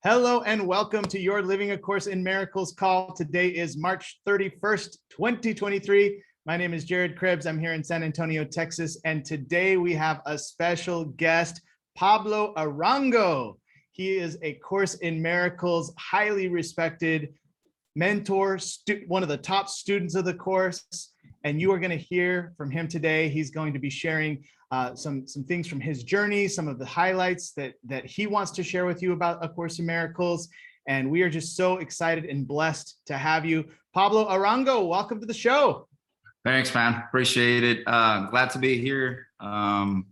Hello and welcome to your Living a Course in Miracles call. Today is March 31st, 2023. My name is Jared Krebs. I'm here in San Antonio, Texas. And today we have a special guest, Pablo Arango. He is a Course in Miracles, highly respected mentor, one of the top students of the course. And you are going to hear from him today. He's going to be sharing some things from his journey, some of the highlights that he wants to share with you about A Course in Miracles. And we are just so excited and blessed to have you. Pablo Arango, welcome to the show. Thanks, man. Appreciate it. Glad to be here. I've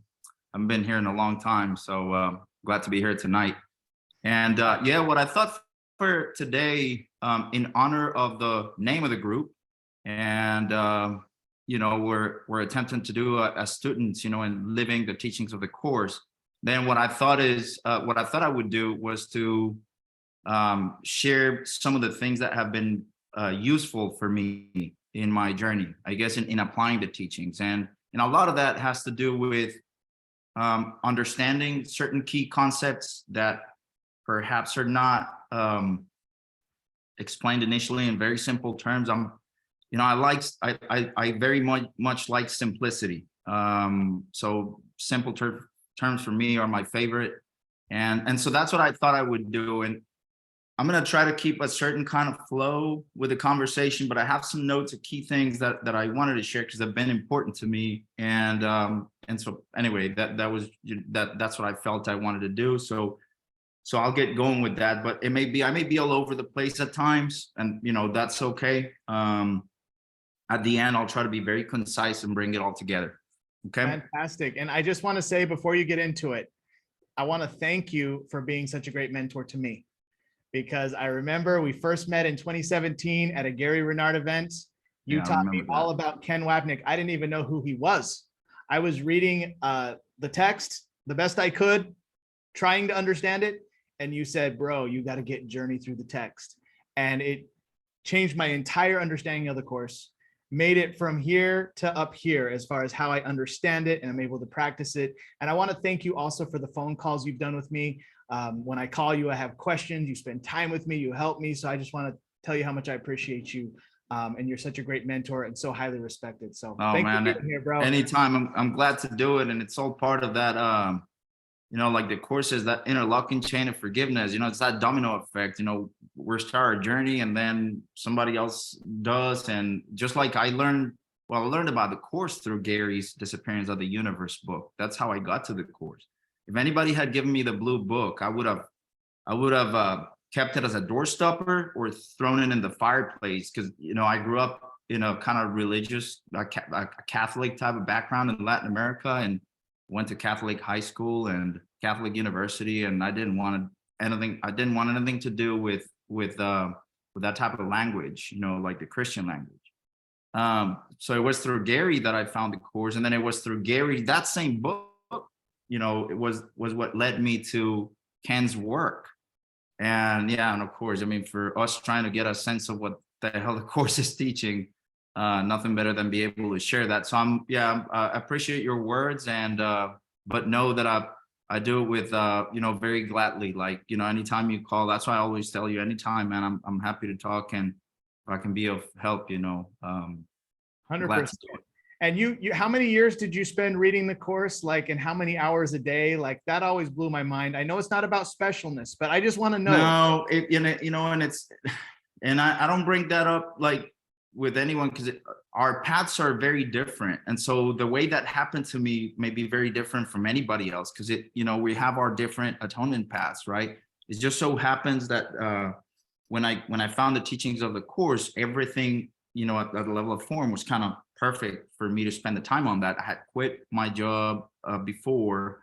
been here in a long time, so glad to be here tonight. And what I thought for today, in honor of the name of the group, and we're attempting to do as students, and living the teachings of the course. Then what I thought I would do was to share some of the things that have been useful for me in my journey, I guess, in applying the teachings. And a lot of that has to do with understanding certain key concepts that perhaps are not explained initially in very simple terms. I very much like simplicity. So simple terms for me are my favorite. And so that's what I thought I would do. And I'm going to try to keep a certain kind of flow with the conversation, but I have some notes of key things that I wanted to share because they've been important to me. And so anyway, that's what I felt I wanted to do. So I'll get going with that, but I may be all over the place at times, and that's okay. At the end, I'll try to be very concise and bring it all together. Okay. Fantastic. And I just want to say, before you get into it, I want to thank you for being such a great mentor to me, because I remember we first met in 2017 at a Gary Renard event. You taught me all about Ken Wapnick. I didn't even know who he was. I was reading the text the best I could, trying to understand it. And you said, bro, you got to get Journey through the text. And it changed my entire understanding of the course, made it from here to up here as far as how I understand it, and I'm able to practice it. And I want to thank you also for the phone calls you've done with me. When I call you, I have questions, you spend time with me, you help me. So I just want to tell you how much I appreciate you. And you're such a great mentor and so highly respected. So thank you for being here, bro. Anytime. I'm glad to do it. And it's all part of that, like the course is that interlocking chain of forgiveness. It's that domino effect. We start our journey and then somebody else does. And just like I learned about the course through Gary's Disappearance of the Universe book. That's how I got to the course. If anybody had given me the blue book, I would have kept it as a doorstopper or thrown it in the fireplace. Because, I grew up in a kind of religious, a Catholic type of background in Latin America, and went to Catholic high school and Catholic university, and I didn't want anything to do with that type of language, like the Christian language. So it was through Gary that I found the course, and then it was through Gary, that same book, it was what led me to Ken's work. And of course, for us trying to get a sense of what the hell the course is teaching, nothing better than be able to share that. So I appreciate your words, and but know that I do it with very gladly. Like, anytime you call, that's why I always tell you, anytime, man, I'm happy to talk, and if I can be of help, 100%. And you how many years did you spend reading the course, and how many hours a day? Like, that always blew my mind. I know it's not about specialness, but I just want to know. No, and I don't bring that up with anyone, because our paths are very different. And so the way that happened to me may be very different from anybody else, because we have our different atonement paths, right? It just so happens that when I found the teachings of the course, everything, at the level of form was kind of perfect for me to spend the time on that. I had quit my job before.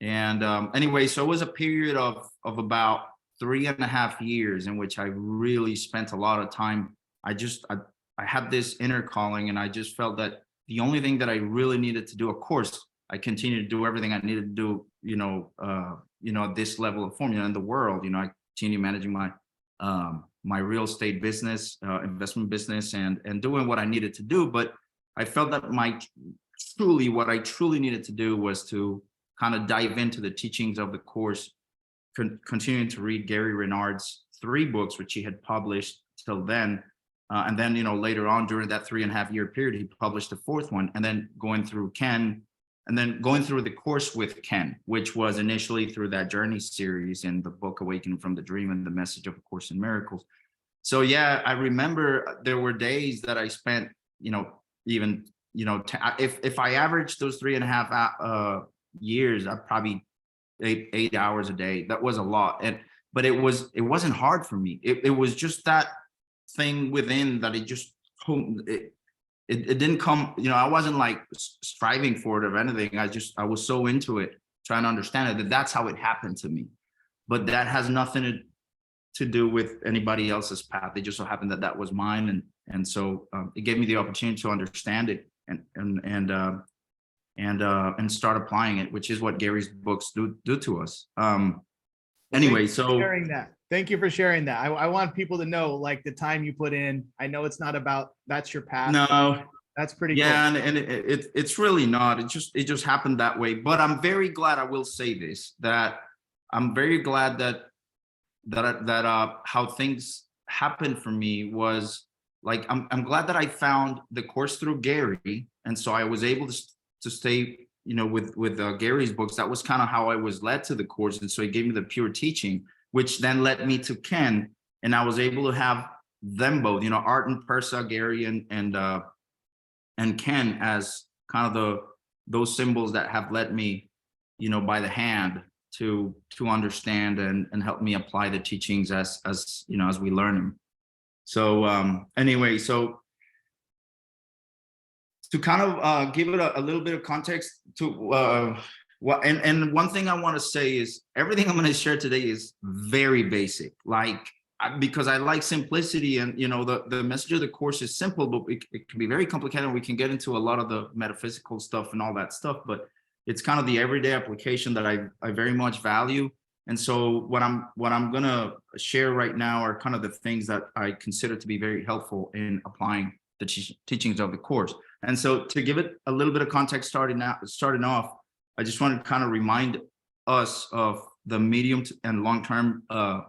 And anyway, so it was a period of about 3.5 years in which I really spent a lot of time. I had this inner calling, and I just felt that the only thing that I really needed to do, of course, I continued to do everything I needed to do, at this level of form, in the world, I continue managing my real estate business, investment business, and doing what I needed to do. But I felt that what I truly needed to do was to kind of dive into the teachings of the course continuing to read Gary Renard's 3 books, which he had published till then. And then, later on during that 3.5-year period, he published the 4th one, and then going through Ken, and then going through the course with Ken, which was initially through that Journey series in the book Awakening from the Dream and the Message of A Course in Miracles. So yeah, I remember there were days that I spent, even, if I averaged those 3.5 years, I probably 8 hours a day. That was a lot. But it wasn't hard for me. It was just that thing within that it didn't come, I wasn't like striving for it or anything. I was so into it, trying to understand it, that's how it happened to me. But that has nothing to do with anybody else's path. It just so happened that was mine. And so it gave me the opportunity to understand it and start applying it, which is what Gary's books do to us. Anyway, so sharing that. Thank you for sharing that. I want people to know, like, the time you put in. I know it's not about that's your path. No, that's pretty yeah, cool. and it's really not. It just happened that way. But I'm very glad. I will say this, that I'm very glad that how things happened for me was like, I'm glad that I found the course through Gary, and so I was able to stay, with Gary's books. That was kind of how I was led to the course, and so he gave me the pure teaching, which then led me to Ken, and I was able to have them both, Art and Persa, Gary and Ken, as kind of those symbols that have led me, by the hand to understand and help me apply the teachings as we learn them. So anyway, so to kind of give it a little bit of context to and one thing I want to say is everything I'm going to share today is very basic, because I like simplicity, and the message of the course is simple, but it can be very complicated, and we can get into a lot of the metaphysical stuff and all that stuff, but it's kind of the everyday application that I very much value. And so what I'm gonna share right now are kind of the things that I consider to be very helpful in applying the teachings of the course. And so to give it a little bit of context starting off, I just want to kind of remind us of the medium and long-term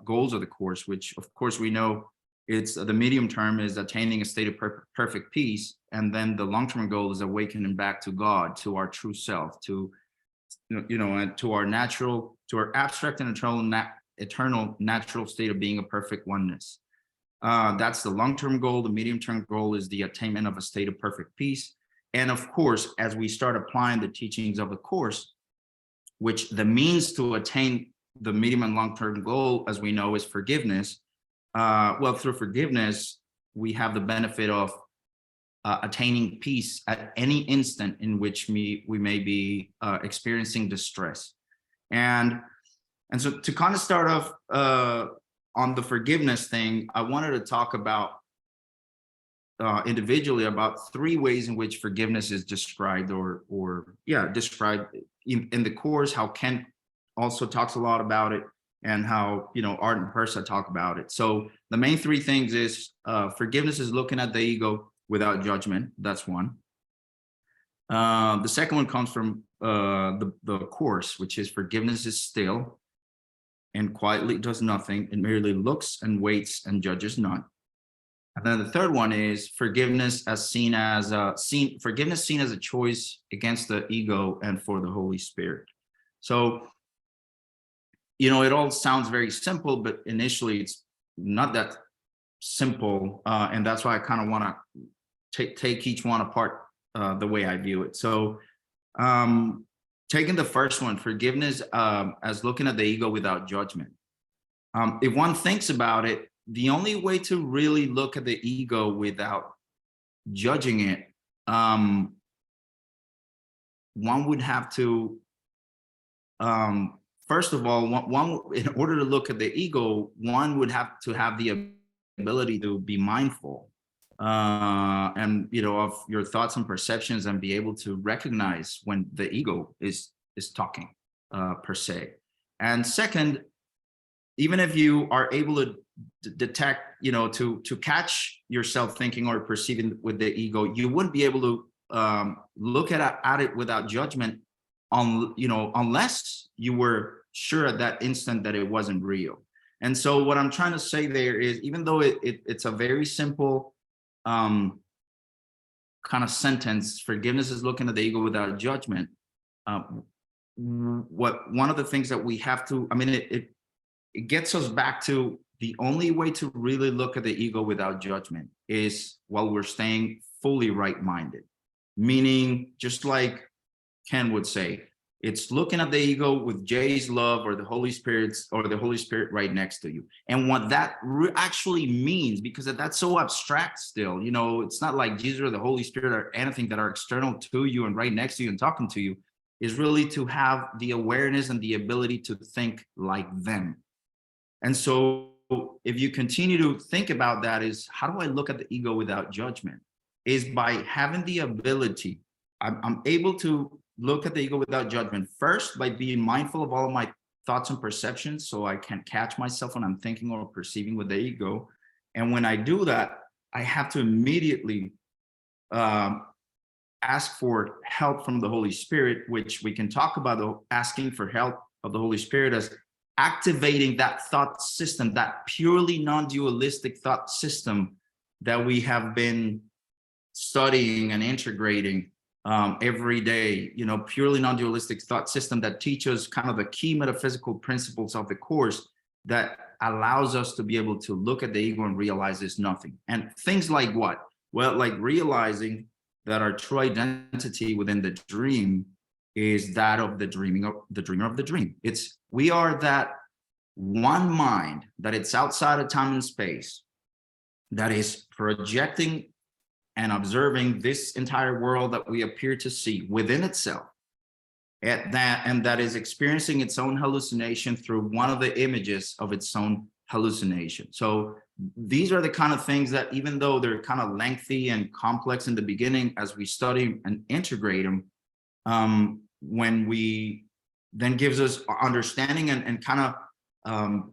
goals of the course, which of course we know it's the medium term is attaining a state of perfect peace. And then the long-term goal is awakening back to God, to our true self, to, and to our abstract and eternal natural state of being a perfect oneness. That's the long-term goal. The medium-term goal is the attainment of a state of perfect peace. And of course, as we start applying the teachings of the course, which the means to attain the medium and long-term goal, as we know, is forgiveness. Through forgiveness, we have the benefit of attaining peace at any instant in which we may be experiencing distress. And so to kind of start off on the forgiveness thing, I wanted to talk about individually about 3 ways in which forgiveness is described described in the course, how Ken also talks a lot about it, and how, Art and Persa talk about it. So the main 3 things is forgiveness is looking at the ego without judgment. That's one. The second one comes from the course, which is forgiveness is still and quietly does nothing. It merely looks and waits and judges not. And then the third one is forgiveness seen as a choice against the ego and for the Holy Spirit. So, it all sounds very simple, but initially it's not that simple. And that's why I kind of want to take each one apart the way I view it. So taking the first one, forgiveness as looking at the ego without judgment. If one thinks about it, the only way to really look at the ego without judging it, one would have to, first of all, one in order to look at the ego, one would have to have the ability to be mindful and of your thoughts and perceptions, and be able to recognize when the ego is talking per se. And second, even if you are able to detect, to catch yourself thinking or perceiving with the ego, you wouldn't be able to look at it without judgment unless you were sure at that instant that it wasn't real. And so what I'm trying to say there is, even though it's a very simple kind of sentence, forgiveness is looking at the ego without judgment. What one of the things that we have to, I mean, it gets us back to the only way to really look at the ego without judgment is while we're staying fully right-minded. Meaning, just like Ken would say, it's looking at the ego with Jay's love or the Holy Spirit's or the Holy Spirit right next to you. And what that actually means, because that's so abstract still, you know, it's not like Jesus or the Holy Spirit or anything that are external to you and right next to you and talking to you, is really to have the awareness and the ability to think like them. And so if you continue to think about that, is how do I look at the ego without judgment? Is by having the ability, I'm able to look at the ego without judgment, first by being mindful of all of my thoughts and perceptions, so I can catch myself when I'm thinking or perceiving with the ego. And when I do that, I have to immediately ask for help from the Holy Spirit, which we can talk about the asking for help of the Holy Spirit as activating that thought system, that purely non-dualistic thought system that we have been studying and integrating every day, you know, purely non-dualistic thought system that teaches kind of the key metaphysical principles of the course that allows us to be able to look at the ego and realize it's nothing. And things like what? Well, like realizing that our true identity within the dream is that of the dreamer of the dream. It's, we are that one mind that it's outside of time and space that is projecting and observing this entire world that we appear to see within itself, and that is experiencing its own hallucination through one of the images of its own hallucination. So these are the kind of things that, even though they're kind of lengthy and complex in the beginning, as we study and integrate them, when we then gives us understanding and kind of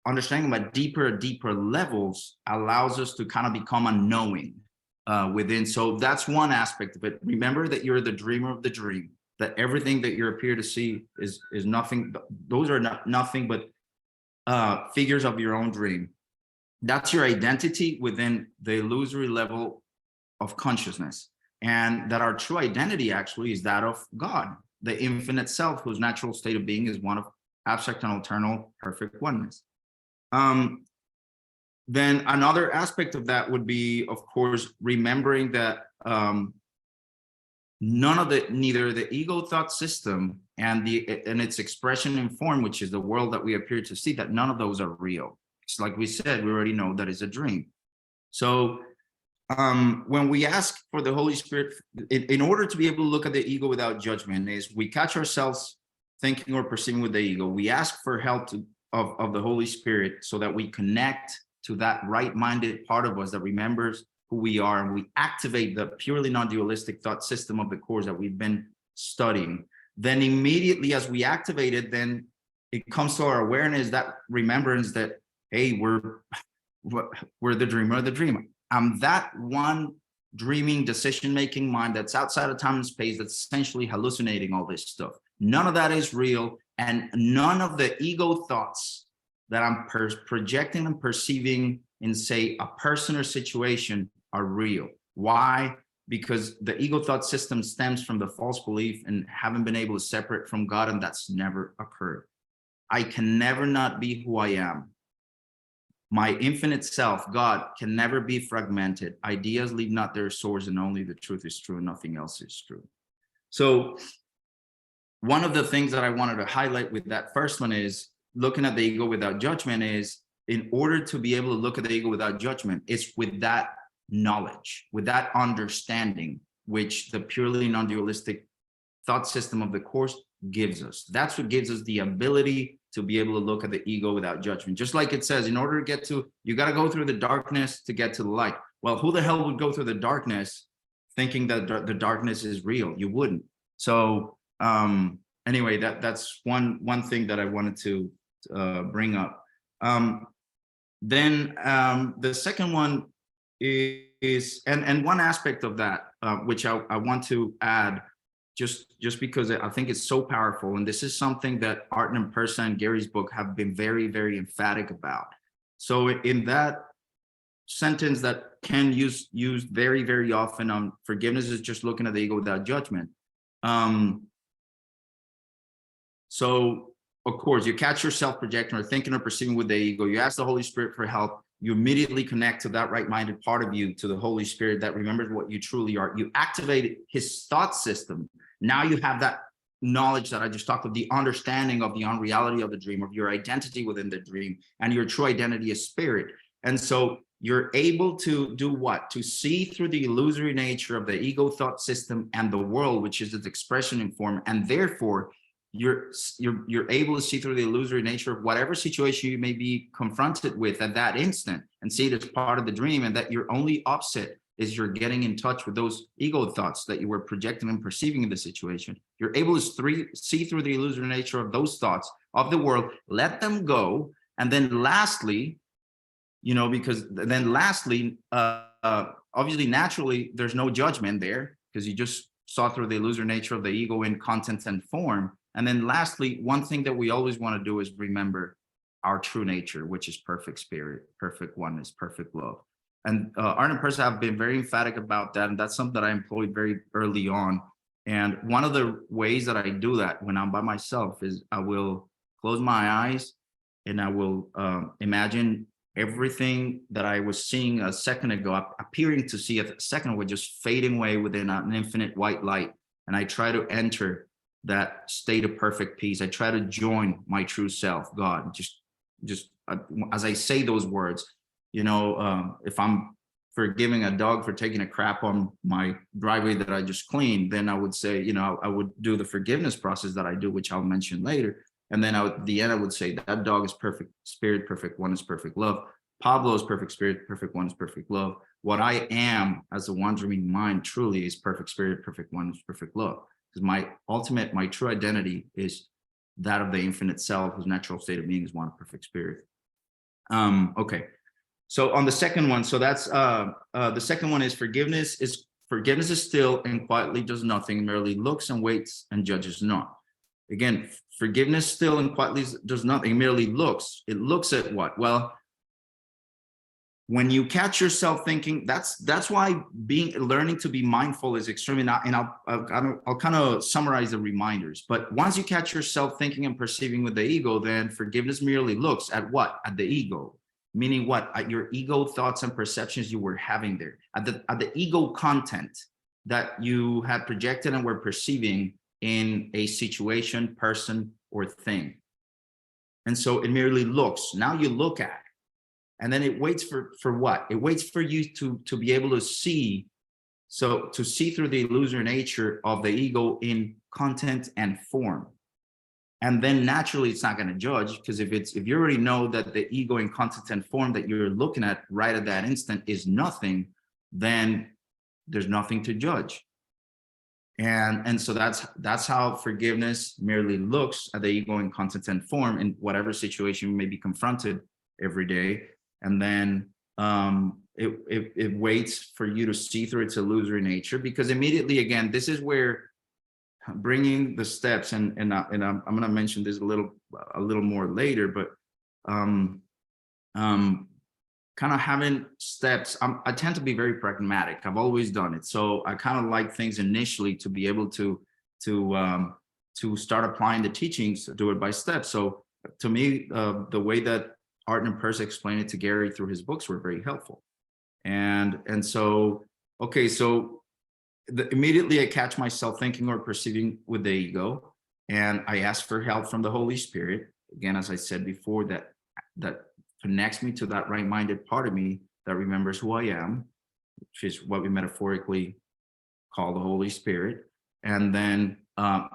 understanding them at deeper levels allows us to kind of become unknowing within. So that's one aspect of it. Remember that you're the dreamer of the dream, that everything that you appear to see is nothing. Those are nothing but figures of your own dream. That's your identity within the illusory level of consciousness. And that our true identity actually is that of God, the infinite self, whose natural state of being is one of abstract and eternal perfect oneness. Then another aspect of that would be, of course, remembering that neither the ego thought system and its expression in form, which is the world that we appear to see, that none of those are real. It's like we said, we already know that it's a dream. So when we ask for the Holy Spirit, in order to be able to look at the ego without judgment, is we catch ourselves thinking or perceiving with the ego. We ask for help of the Holy Spirit so that we connect to that right-minded part of us that remembers who we are, and we activate the purely non-dualistic thought system of the course that we've been studying. Then immediately as we activate it, then it comes to our awareness, that remembrance that, hey, we're the dreamer of the dream. I'm that one dreaming, decision-making mind that's outside of time and space, that's essentially hallucinating all this stuff. None of that is real, and none of the ego thoughts that I'm projecting and perceiving in, say, a person or situation are real. Why? Because the ego thought system stems from the false belief and haven't been able to separate from God, and that's never occurred. I can never not be who I am. My infinite self, God, can never be fragmented. Ideas leave not their source, and only the truth is true, and nothing else is true. So one of the things that I wanted to highlight with that first one is looking at the ego without judgment is, in order to be able to look at the ego without judgment, it's with that knowledge, with that understanding, which the purely non-dualistic thought system of the course gives us. That's what gives us the ability to be able to look at the ego without judgment. Just like it says, in order to get to, you got to go through the darkness to get to the light. Well, who the hell would go through the darkness thinking that the darkness is real? You wouldn't. So anyway, that's one thing that I wanted to bring up. Then the second one is, and one aspect of that, which I want to add, just because I think it's so powerful. And this is something that Art and Persa and Gary's book have been very, very emphatic about. So in that sentence that Ken used very, very often on forgiveness is just looking at the ego without judgment. So of course, you catch yourself projecting or thinking or perceiving with the ego. You ask the Holy Spirit for help. You immediately connect to that right-minded part of you, to the Holy Spirit that remembers what you truly are. You activate his thought system. Now you have that knowledge that I just talked of, the understanding of the unreality of the dream, of your identity within the dream, and your true identity as spirit. And so you're able to do what? To see through the illusory nature of the ego thought system and the world, which is its expression in form, and therefore you're able to see through the illusory nature of whatever situation you may be confronted with at that instant, and see it as part of the dream, and that your only upset is you're getting in touch with those ego thoughts that you were projecting and perceiving in the situation. You're able to see through the illusory nature of those thoughts of the world, let them go, and then lastly, obviously, naturally, there's no judgment there because you just saw through the illusory nature of the ego in content and form. And then lastly, one thing that we always want to do is remember our true nature, which is perfect spirit, perfect oneness, perfect love. And Art and Persa have been very emphatic about that. And that's something that I employed very early on. And one of the ways that I do that when I'm by myself is I will close my eyes and I will imagine everything that I was seeing a second ago, appearing to see a second ago, just fading away within an infinite white light. And I try to enter that state of perfect peace. I try to join my true self, God. Just as I say those words, if I'm forgiving a dog for taking a crap on my driveway that I just cleaned, then I would say, I would do the forgiveness process that I do, which I'll mention later. And then at the end, I would say that dog is perfect spirit, perfect oneness, perfect love. Pablo is perfect spirit, perfect oneness, perfect love. What I am as a wandering mind truly is perfect spirit, perfect oneness, perfect love. Because my true identity is that of the infinite self, whose natural state of being is one perfect spirit. Okay. So on the second one, so that's the second one is forgiveness is still and quietly does nothing, merely looks and waits and judges not. Again, forgiveness still and quietly does nothing, merely looks. It looks at what? Well, when you catch yourself thinking, that's why learning to be mindful is extremely not, and I'll kind of summarize the reminders. But once you catch yourself thinking and perceiving with the ego, then forgiveness merely looks at what? At the ego. Meaning what? At your ego thoughts and perceptions you were having there, at the ego content that you had projected and were perceiving in a situation, person, or thing. And so it merely looks. Now you look at it. And then it waits for what? It waits for you to be able to see, so to see through the illusory nature of the ego in content and form. And then naturally it's not going to judge, because if you already know that the ego in content and form that you're looking at right at that instant is nothing, then there's nothing to judge. And so that's how forgiveness merely looks at the ego in content and form in whatever situation you may be confronted every day. And then it waits for you to see through its illusory nature, because immediately, again, this is where bringing the steps, and I'm going to mention this a little more later, but kind of having steps. I tend to be very pragmatic. I've always done it, so I kind of like things initially to be able to start applying the teachings, do it by steps. So to me, the way that Art and Persa explained it to Gary through his books were very helpful. And so, okay, so immediately I catch myself thinking or perceiving with the ego, and I ask for help from the Holy Spirit. Again, as I said before, that connects me to that right-minded part of me that remembers who I am, which is what we metaphorically call the Holy Spirit. And then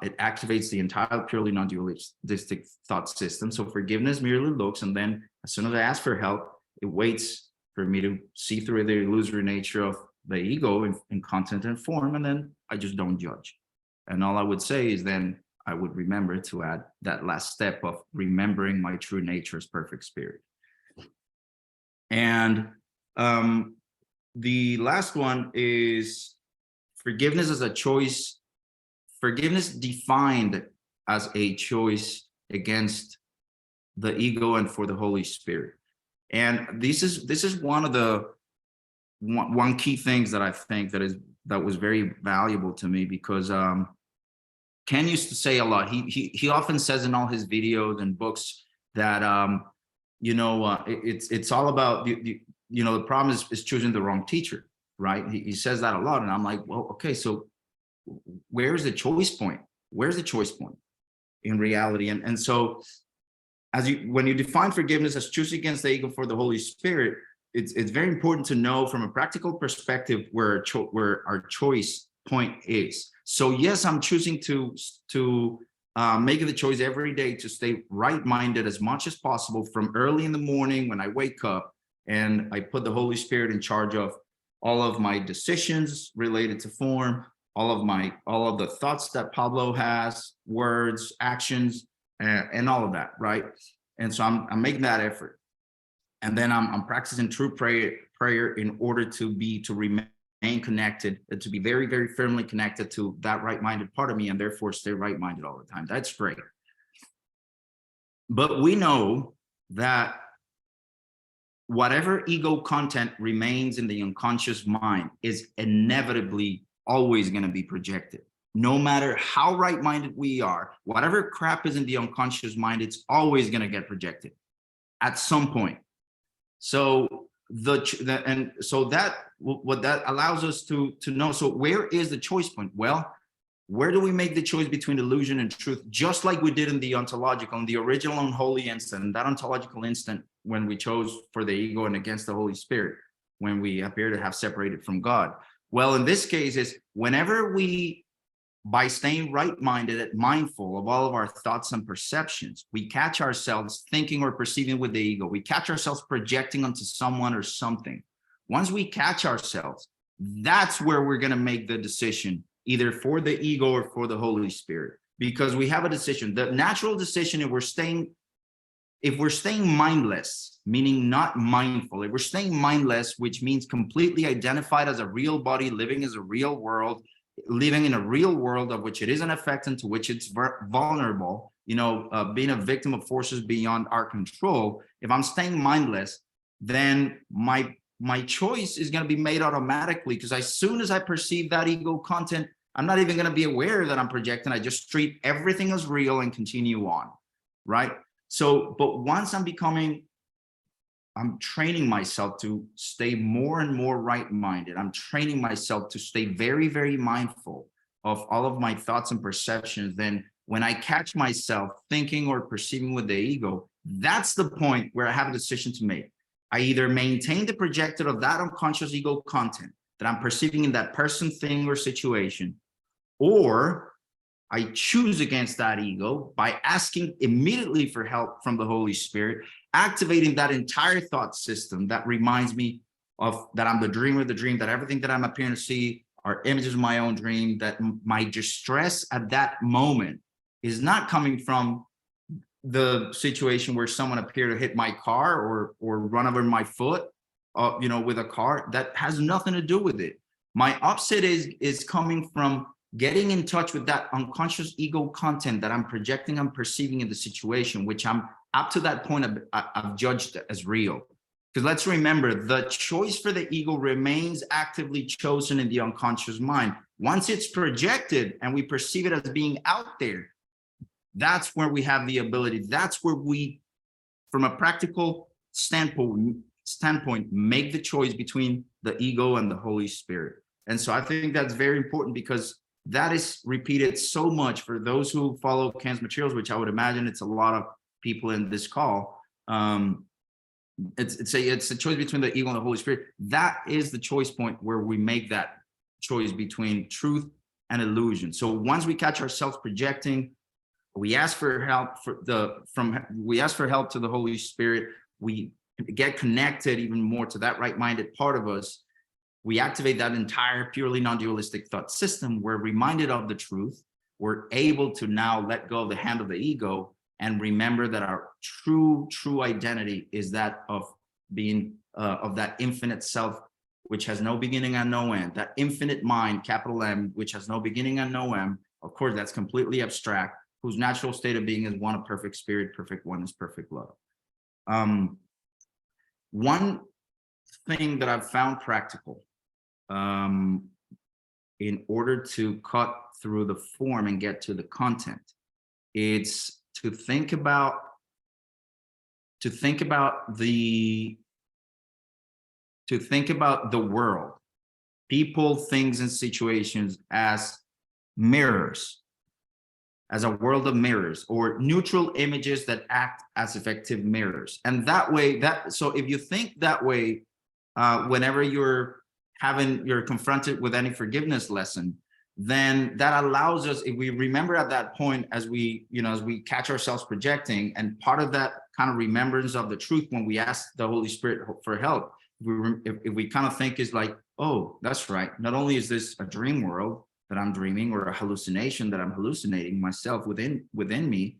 it activates the entire purely non-dualistic thought system. So forgiveness merely looks, and then as soon as I ask for help, it waits for me to see through the illusory nature of the ego in content and form, and then I just don't judge. And all I would say is then I would remember to add that last step of remembering my true nature as perfect spirit. And the last one is forgiveness as a choice forgiveness defined as a choice against the ego and for the Holy Spirit. And this is one of the one key things that I think that was very valuable to me, because Ken used to say a lot. He often says in all his videos and books that it's all about the problem is choosing the wrong teacher, right? He says that a lot, and I'm like, well, okay, so where's the choice point? Where's the choice point in reality? And so when you define forgiveness as choosing against the ego for the Holy Spirit, it's very important to know from a practical perspective where our choice point is. So yes, I'm choosing to make the choice every day to stay right-minded as much as possible from early in the morning when I wake up, and I put the Holy Spirit in charge of all of my decisions related to form, all of the thoughts that Pablo has, words, actions, and all of that, right? And so I'm making that effort, and then I'm practicing true prayer in order to remain connected, to be very, very firmly connected to that right-minded part of me, and therefore stay right-minded all the time. That's great. But we know that whatever ego content remains in the unconscious mind is inevitably always going to be projected. No matter how right-minded we are, whatever crap is in the unconscious mind, it's always going to get projected at some point. So what that allows us to know. So where is the choice point? Well, where do we make the choice between illusion and truth? Just like we did in the ontological, in the original unholy instant, that ontological instant when we chose for the ego and against the Holy Spirit, when we appear to have separated from God. Well, in this case is whenever we, by staying right-minded and mindful of all of our thoughts and perceptions, we catch ourselves thinking or perceiving with the ego. We catch ourselves projecting onto someone or something. Once we catch ourselves, that's where we're going to make the decision, either for the ego or for the Holy Spirit, because we have a decision. The natural decision, if we're staying mindless, meaning not mindful, if we're staying mindless, which means completely identified as a real body, living as a real world, living in a real world of which it is an effect and to which it's vulnerable, being a victim of forces beyond our control. If I'm staying mindless, then my choice is going to be made automatically, because as soon as I perceive that ego content, I'm not even going to be aware that I'm projecting. I just treat everything as real and continue on, right? So, but once I'm training myself to stay more and more right-minded. I'm training myself to stay very, very mindful of all of my thoughts and perceptions. Then when I catch myself thinking or perceiving with the ego, that's the point where I have a decision to make. I either maintain the projected of that unconscious ego content that I'm perceiving in that person, thing, or situation, or I choose against that ego by asking immediately for help from the Holy Spirit, activating that entire thought system that reminds me of that I'm the dreamer of the dream, that everything that I'm appearing to see are images of my own dream, that my distress at that moment is not coming from the situation where someone appeared to hit my car or run over my foot, with a car. That has nothing to do with it. My upset is coming from getting in touch with that unconscious ego content that I'm projecting, I'm perceiving in the situation, which I'm up to that point I've judged as real. Because let's remember, the choice for the ego remains actively chosen in the unconscious mind. Once it's projected and we perceive it as being out there, that's where we have the ability. That's where we, from a practical standpoint, make the choice between the ego and the Holy Spirit. And so I think that's very important, because that is repeated so much for those who follow Ken's materials, which I would imagine it's a lot of people in this call. It's a choice between the ego and the Holy Spirit. That is the choice point where we make that choice between truth and illusion. So once we catch ourselves projecting, we ask for help we ask for help to the Holy Spirit. We get connected even more to that right-minded part of us. We activate that entire purely non-dualistic thought system. We're reminded of the truth. We're able to now let go of the hand of the ego and remember that our true identity is that of being of that infinite self, which has no beginning and no end. That infinite mind, capital M, which has no beginning and no end, Of course, that's completely abstract, whose natural state of being is one of perfect spirit, perfect oneness, perfect love. One thing that I've found practical in order to cut through the form and get to the content, it's to think about the world, people, things, and situations as mirrors, as a world of mirrors, or neutral images that act as effective mirrors. And that way, so if you think that way, whenever you're confronted with any forgiveness lesson, then that allows us, if we remember at that point, as we catch ourselves projecting, and part of that kind of remembrance of the truth when we ask the Holy Spirit for help, if we kind of think is like, oh, that's right, not only is this a dream world that I'm dreaming, or a hallucination that I'm hallucinating myself within me,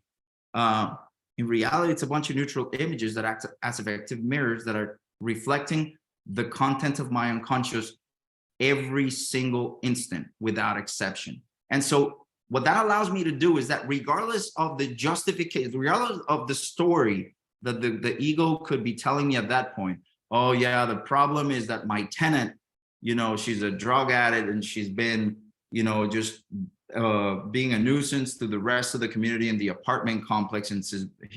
in reality, it's a bunch of neutral images that act as effective mirrors that are reflecting the content of my unconscious every single instant without exception. And so what that allows me to do is that regardless of the justification, regardless of the story that the ego could be telling me at that point, oh yeah, the problem is that my tenant, she's a drug addict, and she's been, just being a nuisance to the rest of the community in the apartment complex, and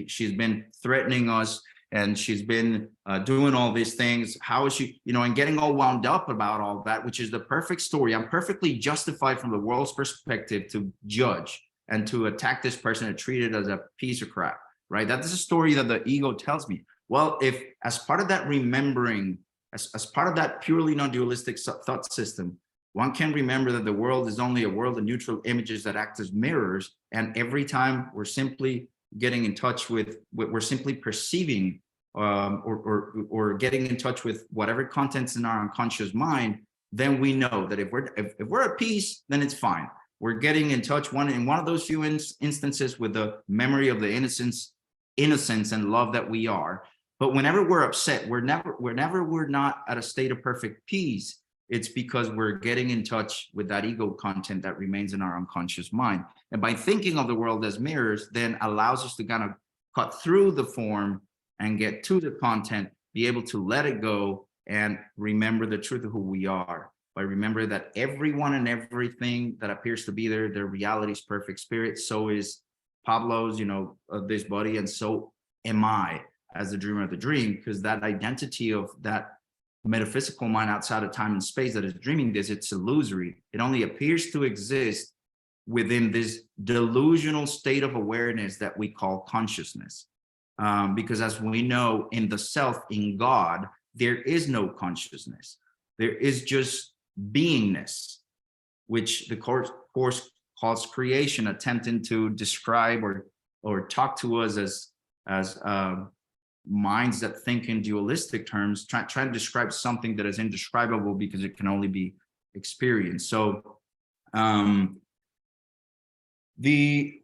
she's been threatening us, and she's been doing all these things. How is she, and getting all wound up about all that, which is the perfect story. I'm perfectly justified from the world's perspective to judge and to attack this person and treat it as a piece of crap, right? That is a story that the ego tells me. Well, if as part of that remembering, as part of that purely non-dualistic thought system, one can remember that the world is only a world of neutral images that act as mirrors. And every time we're simply getting in touch with, we're simply perceiving or getting in touch with whatever contents in our unconscious mind, then we know that if we're at peace, then it's fine. We're getting in touch in one of those few instances with the memory of the innocence and love that we are. But whenever we're upset, whenever we're not at a state of perfect peace, it's because we're getting in touch with that ego content that remains in our unconscious mind. And by thinking of the world as mirrors, then allows us to kind of cut through the form and get to the content, be able to let it go and remember the truth of who we are. By remembering that everyone and everything that appears to be there, their reality is perfect spirit. So is Pablo's, this body, and so am I as the dreamer of the dream, because that identity of that metaphysical mind outside of time and space that is dreaming this, it's illusory. It only appears to exist within this delusional state of awareness that we call consciousness. Because as we know, in the self, in God, there is no consciousnness. There is just beingness, which the course calls creation, attempting to describe or talk to us as minds that think in dualistic terms, try to describe something that is indescribable because it can only be experienced. So the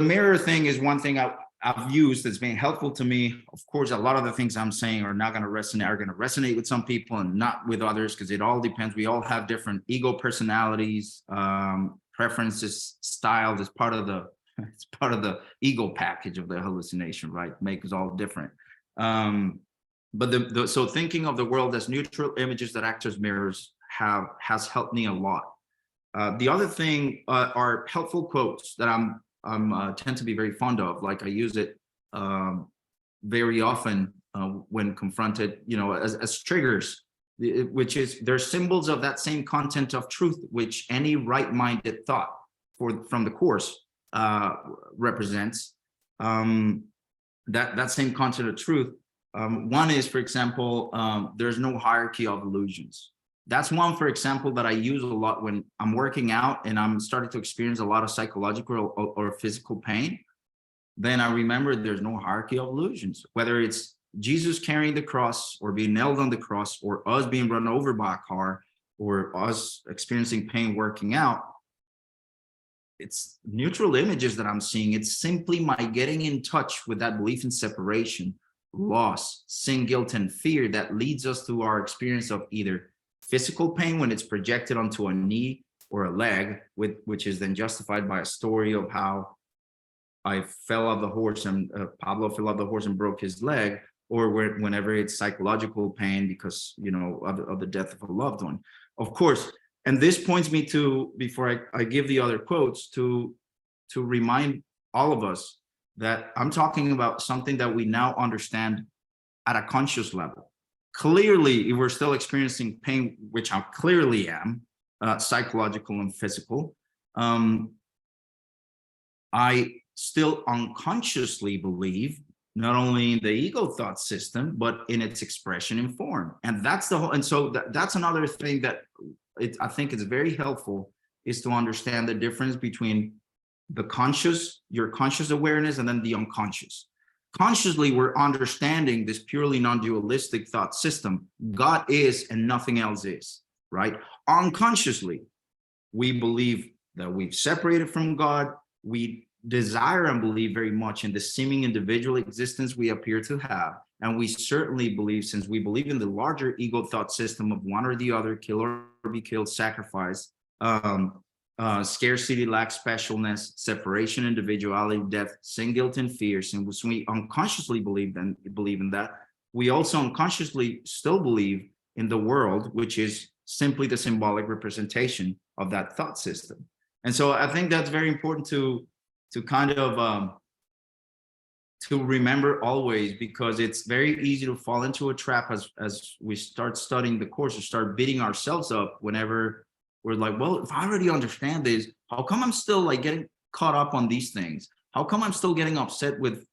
mirror thing is one thing I've used that's been helpful to me. Of course, a lot of the things I'm saying are going to resonate with some people and not with others, because it all depends. We all have different ego personalities, preferences, styles. It's part of the ego package of the hallucination, right? Make us all different. But so thinking of the world as neutral images that act as mirrors has helped me a lot. The other thing are helpful quotes that I'm tend to be very fond of. Like I use it very often when confronted, as triggers, which is they're symbols of that same content of truth, which any right-minded thought from the course represents. That same content of truth. One is, for example, there's no hierarchy of illusions. That's one, for example, that I use a lot when I'm working out and I'm starting to experience a lot of psychological or physical pain. Then I remember there's no hierarchy of illusions, whether it's Jesus carrying the cross or being nailed on the cross, or us being run over by a car, or us experiencing pain working out. It's neutral images that I'm seeing. It's simply my getting in touch with that belief in separation, loss, sin, guilt, and fear that leads us to our experience of either physical pain when it's projected onto a knee, or a leg, which is then justified by a story of how I fell off the horse and Pablo fell off the horse and broke his leg, or whenever it's psychological pain because, of the death of a loved one. Of course, and this points me to, before I give the other quotes, to remind all of us that I'm talking about something that we now understand at a conscious level. Clearly, if we're still experiencing pain, which I clearly am, psychological and physical, I still unconsciously believe not only in the ego thought system, but in its expression in form. And that's the whole, and so that's another thing that I think is very helpful, is to understand the difference between the conscious, your conscious awareness, and then the unconscious. Consciously, we're understanding this purely non-dualistic thought system. God is and nothing else is, right? Unconsciously, we believe that we've separated from God. We desire and believe very much in the seeming individual existence we appear to have. And we certainly believe, since we believe in the larger ego thought system of one or the other, kill or be killed, sacrifice, scarcity, lack, specialness, separation, individuality, death, sin, guilt, and fear. Since we unconsciously believe in that, we also unconsciously still believe in the world, which is simply the symbolic representation of that thought system. And so I think that's very important to kind of to remember always, because it's very easy to fall into a trap as we start studying the course, or start beating ourselves up whenever we're like, well, if I already understand this, how come I'm still like getting caught up on these things? How come I'm still getting upset with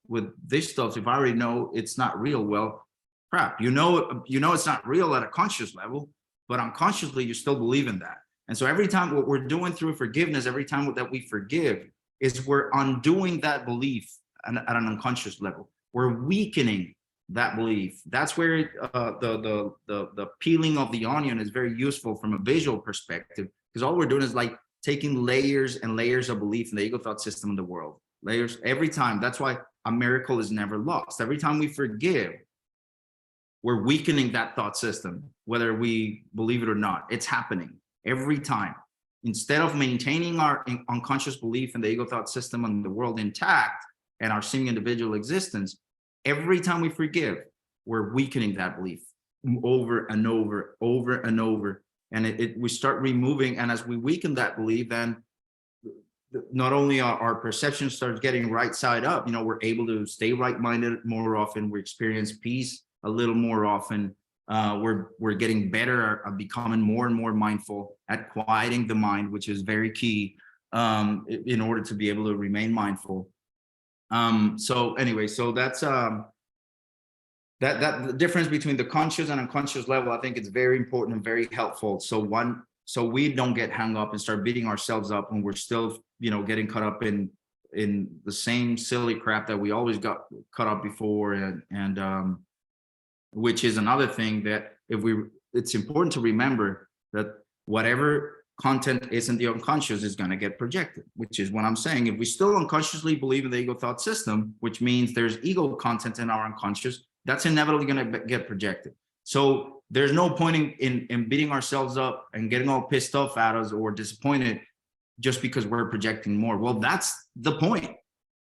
this stuff if I already know it's not real? Well, crap, you know it's not real at a conscious level, but unconsciously you still believe in that. And so every time, what we're doing through forgiveness, every time that we forgive, is we're undoing that belief at an unconscious level. We're weakening that belief. That's where the peeling of the onion is very useful from a visual perspective, because all we're doing is like taking layers and layers of belief in the ego thought system in the world. Layers every time. That's why a miracle is never lost. Every time we forgive, we're weakening that thought system, whether we believe it or not. It's happening every time. Instead of maintaining our unconscious belief in the ego thought system and the world intact and our seeming individual existence, every time we forgive, we're weakening that belief over and over, over and over. And we start removing, and as we weaken that belief, then not only our perception starts getting right side up, we're able to stay right-minded more often, we experience peace a little more often. We're getting better at becoming more and more mindful, at quieting the mind, which is very key in order to be able to remain mindful. So anyway, so that's that the difference between the conscious and unconscious level, I think it's very important and very helpful. So we don't get hung up and start beating ourselves up when we're still, getting caught up in the same silly crap that we always got caught up before, and which is another thing that it's important to remember that whatever content is in the unconscious is going to get projected, which is what I'm saying. If we still unconsciously believe in the ego thought system, which means there's ego content in our unconscious, that's inevitably going to get projected. So there's no point in beating ourselves up and getting all pissed off at us or disappointed just because we're projecting more. Well, that's the point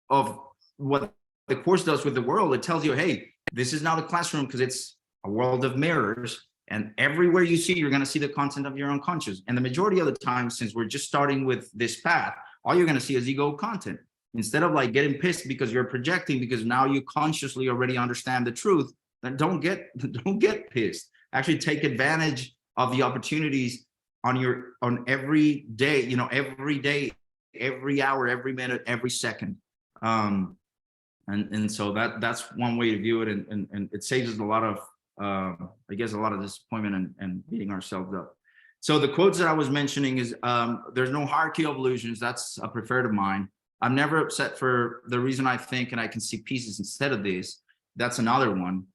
of what the course does with the world. It tells you, hey, this is not a classroom because it's a world of mirrors, and everywhere you see, you're going to see the content of your unconscious. And the majority of the time, since we're just starting with this path, all you're going to see is ego content. Instead of like getting pissed because you're projecting, because now you consciously already understand the truth, then don't get pissed. Actually take advantage of the opportunities on every day, every day, every hour, every minute, every second. And so that's one way to view it, and it saves us a lot of I guess a lot of disappointment and beating ourselves up. So the quotes that I was mentioning is there's no hierarchy of illusions. That's a preferred of mine. I'm never upset for the reason I think, and I can see pieces instead of this. That's another one.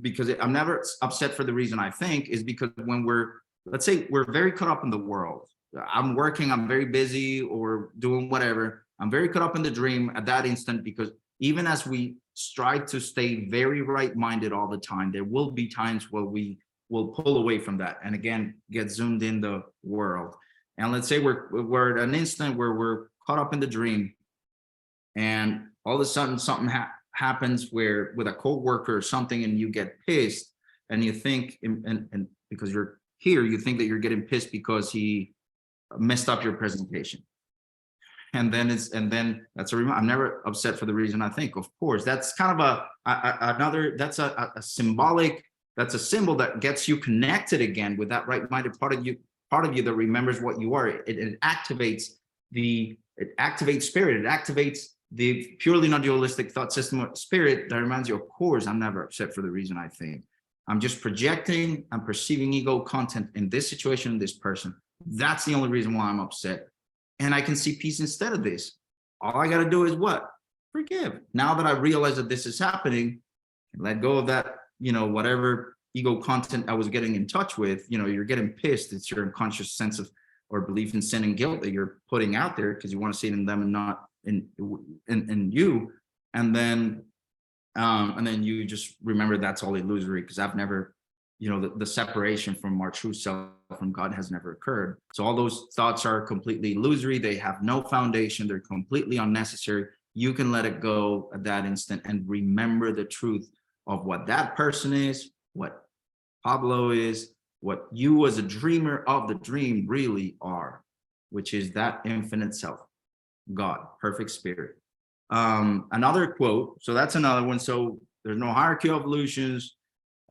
Because I'm never upset for the reason I think, is because when let's say we're very caught up in the world. I'm working, I'm very busy or doing whatever. I'm very caught up in the dream at that instant, because even as we strive to stay very right-minded all the time, there will be times where we will pull away from that and again get zoomed in the world. And let's say we're at an instant where we're caught up in the dream, and all of a sudden something happens where with a coworker or something, and you get pissed, and you think, and because you're here, you think that you're getting pissed because he messed up your presentation. And then that's I'm never upset for the reason I think. Of course, that's kind of another, that's a symbolic, that's a symbol that gets you connected again with that right-minded part of you that remembers what you are. It activates spirit. It activates the purely non-dualistic thought system of spirit that reminds you, of course, I'm never upset for the reason I think. I'm just projecting, I'm perceiving ego content in this situation, in this person. That's the only reason why I'm upset. And I can see peace instead of this. All I got to do is what? Forgive. Now that I realize that this is happening, let go of that, whatever ego content I was getting in touch with. You're getting pissed. It's your unconscious sense of or belief in sin and guilt that you're putting out there because you want to see it in them and not in you. And then you just remember that's all illusory, because I've never, the separation from our true self from God has never occurred. So all those thoughts are completely illusory. They have no foundation. They're completely unnecessary. You can let it go at that instant and remember the truth of what that person is, what Pablo is, what you as a dreamer of the dream really are, which is that infinite self, God, perfect spirit. Another quote, so that's another one. So there's no hierarchy of illusions.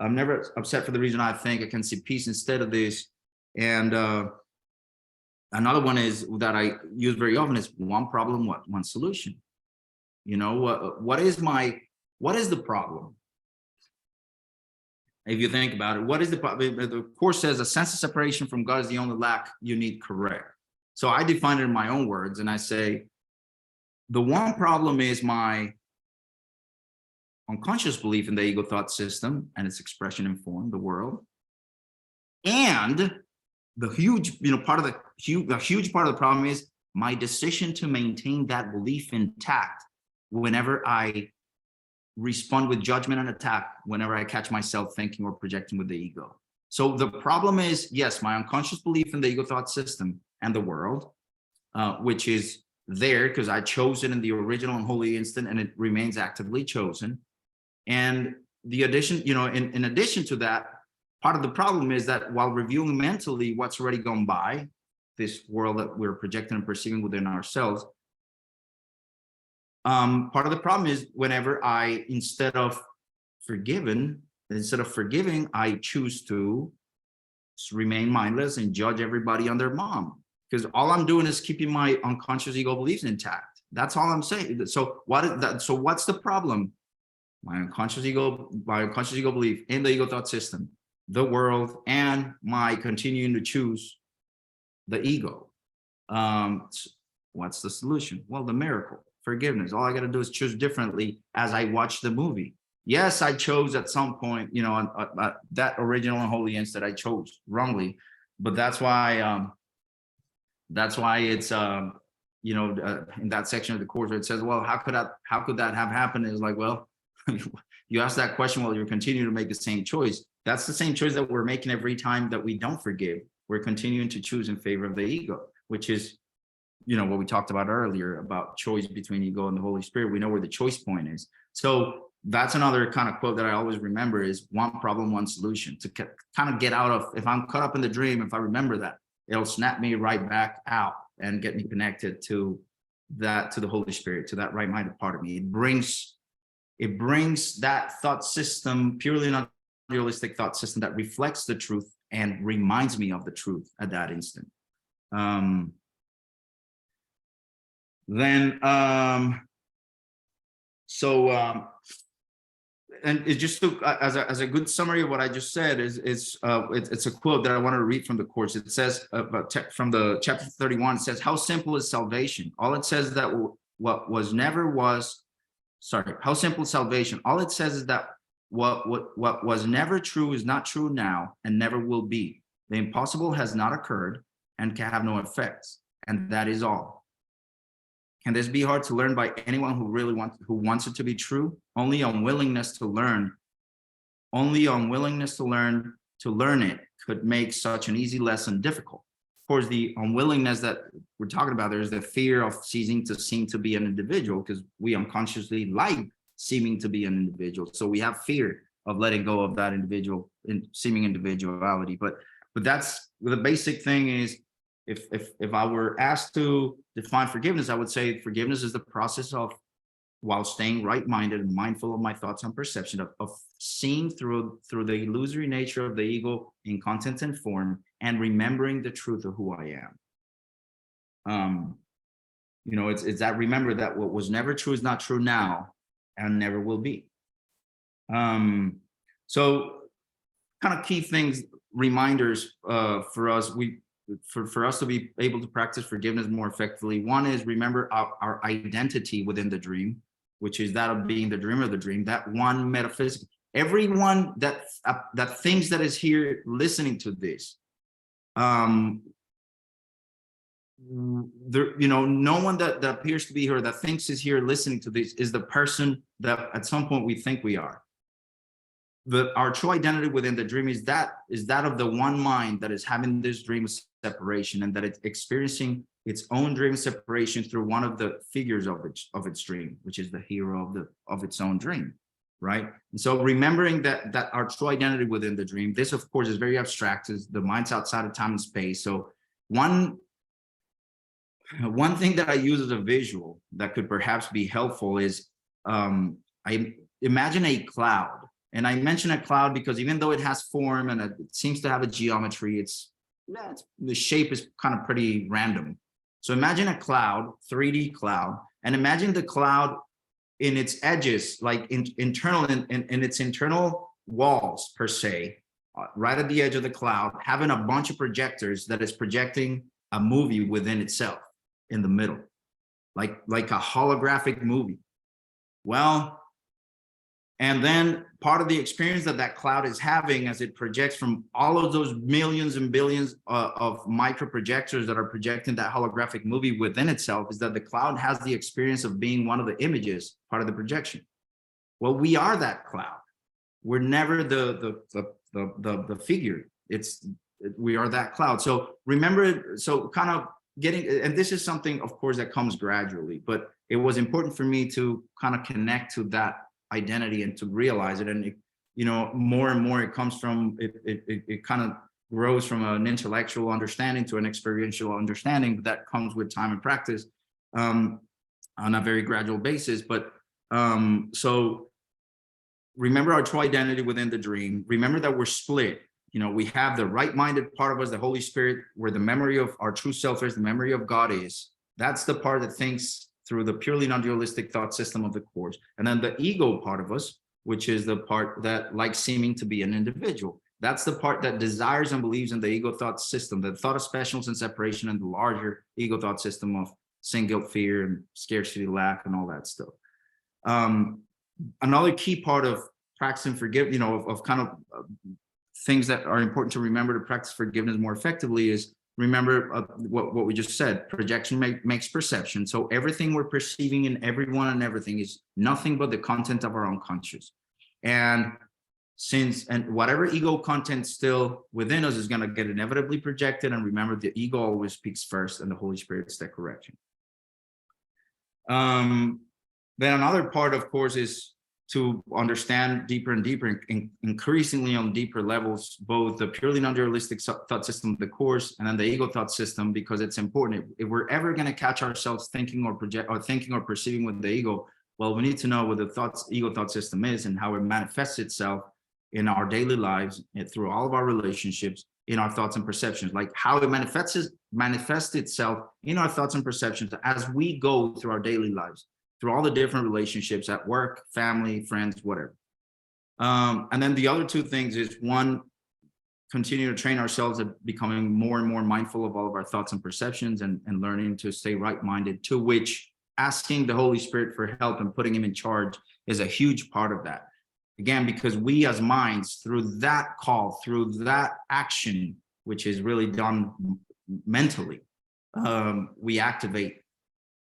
I'm never upset for the reason I think. I can see peace instead of this. And another one is that I use very often is one problem, one solution. What is the problem? If you think about it, what is the problem? The Course says a sense of separation from God is the only lack you need correct. So I define it in my own words, and I say, the one problem is my unconscious belief in the ego thought system and its expression in form, the world, and the huge, part of the huge part of the problem is my decision to maintain that belief intact whenever I respond with judgment and attack, whenever I catch myself thinking or projecting with the ego. So the problem is, yes, my unconscious belief in the ego thought system and the world, which is there because I chose it in the original and holy instant, and it remains actively chosen. And the addition, in addition to that, part of the problem is that while reviewing mentally what's already gone by, this world that we're projecting and perceiving within ourselves, part of the problem is whenever I, instead of forgiving, I choose to remain mindless and judge everybody on their mom, because all I'm doing is keeping my unconscious ego beliefs intact. That's all I'm saying. So what is that? So what's the problem? My unconscious ego belief in the ego thought system, the world, and my continuing to choose the ego. What's the solution? Well, the miracle, forgiveness. All I got to do is choose differently as I watch the movie. Yes, I chose at some point, that original and holy instant I chose wrongly, but that's why it's in that section of the Course where it says, well, how could that have happened? It's like, well, you ask that question while you're continuing to make the same choice. That's the same choice that we're making every time that we don't forgive. We're continuing to choose in favor of the ego, which is, what we talked about earlier about choice between ego and the Holy Spirit. We know where the choice point is. So that's another kind of quote that I always remember is one problem, one solution, to kind of get out of, if I'm caught up in the dream, if I remember that, it'll snap me right back out and get me connected to the Holy Spirit, to that right-minded part of me. It brings that thought system, purely not realistic thought system, that reflects the truth and reminds me of the truth at that instant. And it's just as a good summary of what I just said it's a quote that I want to read from the Course. It says from the chapter 31, it says, how simple is salvation? All it says is that how simple is salvation? All it says is that what was never true is not true now and never will be. The impossible has not occurred and can have no effects, and that is all. Can this be hard to learn by anyone who wants it to be true? Only unwillingness to learn it could make such an easy lesson difficult. course, the unwillingness that we're talking about, there's the fear of ceasing to seem to be an individual, because we unconsciously like seeming to be an individual. So we have fear of letting go of that individual in seeming individuality. But that's the basic thing is, if I were asked to define forgiveness, I would say forgiveness is the process of, while staying right-minded and mindful of my thoughts and perception, of seeing through the illusory nature of the ego in content and form, and remembering the truth of who I am. It's that, remember that what was never true is not true now and never will be. So kind of key things, reminders for us, for us to be able to practice forgiveness more effectively. One is, remember our identity within the dream, which is that of being the dreamer of the dream, that one metaphysical. Everyone that thinks that is here listening to this, no one that appears to be here, that thinks is here listening to this, is the person that at some point we think we are. Our true identity within the dream is that of the one mind that is having this dream of separation, and that it's experiencing its own dream of separation through one of the figures of its dream, which is the hero of its own dream, right? And so remembering that our true identity within the dream, this of course is very abstract, is the mind's outside of time and space. So one thing that I use as a visual that could perhaps be helpful is, I imagine a cloud. And I mention a cloud because even though it has form and it seems to have a geometry, the shape is kind of pretty random. So imagine a cloud, 3D cloud, and imagine the cloud in its edges, like in its internal walls per se, right at the edge of the cloud, having a bunch of projectors that is projecting a movie within itself in the middle, like a holographic movie. Well, and then part of the experience that cloud is having as it projects from all of those millions and billions of micro projectors that are projecting that holographic movie within itself, is that the cloud has the experience of being one of the images, part of the projection. Well, we are that cloud. We're never the figure. We are that cloud. So remember, so kind of getting, and this is something, of course, that comes gradually, but it was important for me to kind of connect to that identity and to realize it. And more and more it comes from it kind of grows from an intellectual understanding to an experiential understanding, but that comes with time and practice on a very gradual basis. But so remember our true identity within the dream. Remember that we're split. We have the right-minded part of us, the Holy Spirit, where the memory of our true self is, the memory of God is. That's the part that thinks through the purely non-dualistic thought system of the Course. And then the ego part of us, which is the part that likes seeming to be an individual. That's the part that desires and believes in the ego thought system, the thought of specialness and separation, and the larger ego thought system of sin, guilt, fear, and scarcity, lack, and all that stuff. Another key part of practicing forgiveness, of kind of things that are important to remember to practice forgiveness more effectively is, remember what we just said, projection makes perception. So everything we're perceiving in everyone and everything is nothing but the content of our unconscious. And whatever ego content still within us is going to get inevitably projected. And remember, the ego always speaks first and the Holy Spirit's that correction. Then another part, of course, is to understand deeper and deeper, increasingly on deeper levels, both the purely non-dualistic thought system of the Course and then the ego thought system, because it's important. If we're ever going to catch ourselves thinking or perceiving with the ego, well, we need to know what the ego thought system is and how it manifests itself in our daily lives, through all of our relationships, in our thoughts and perceptions, like how it manifests itself in our thoughts and perceptions as we go through our daily lives, through all the different relationships at work, family, friends, whatever. And then the other two things is, one, continue to train ourselves at becoming more and more mindful of all of our thoughts and perceptions, and learning to stay right-minded, to which asking the Holy Spirit for help and putting him in charge is a huge part of that. Again, because we as minds, through that call, through that action, which is really done mentally, we activate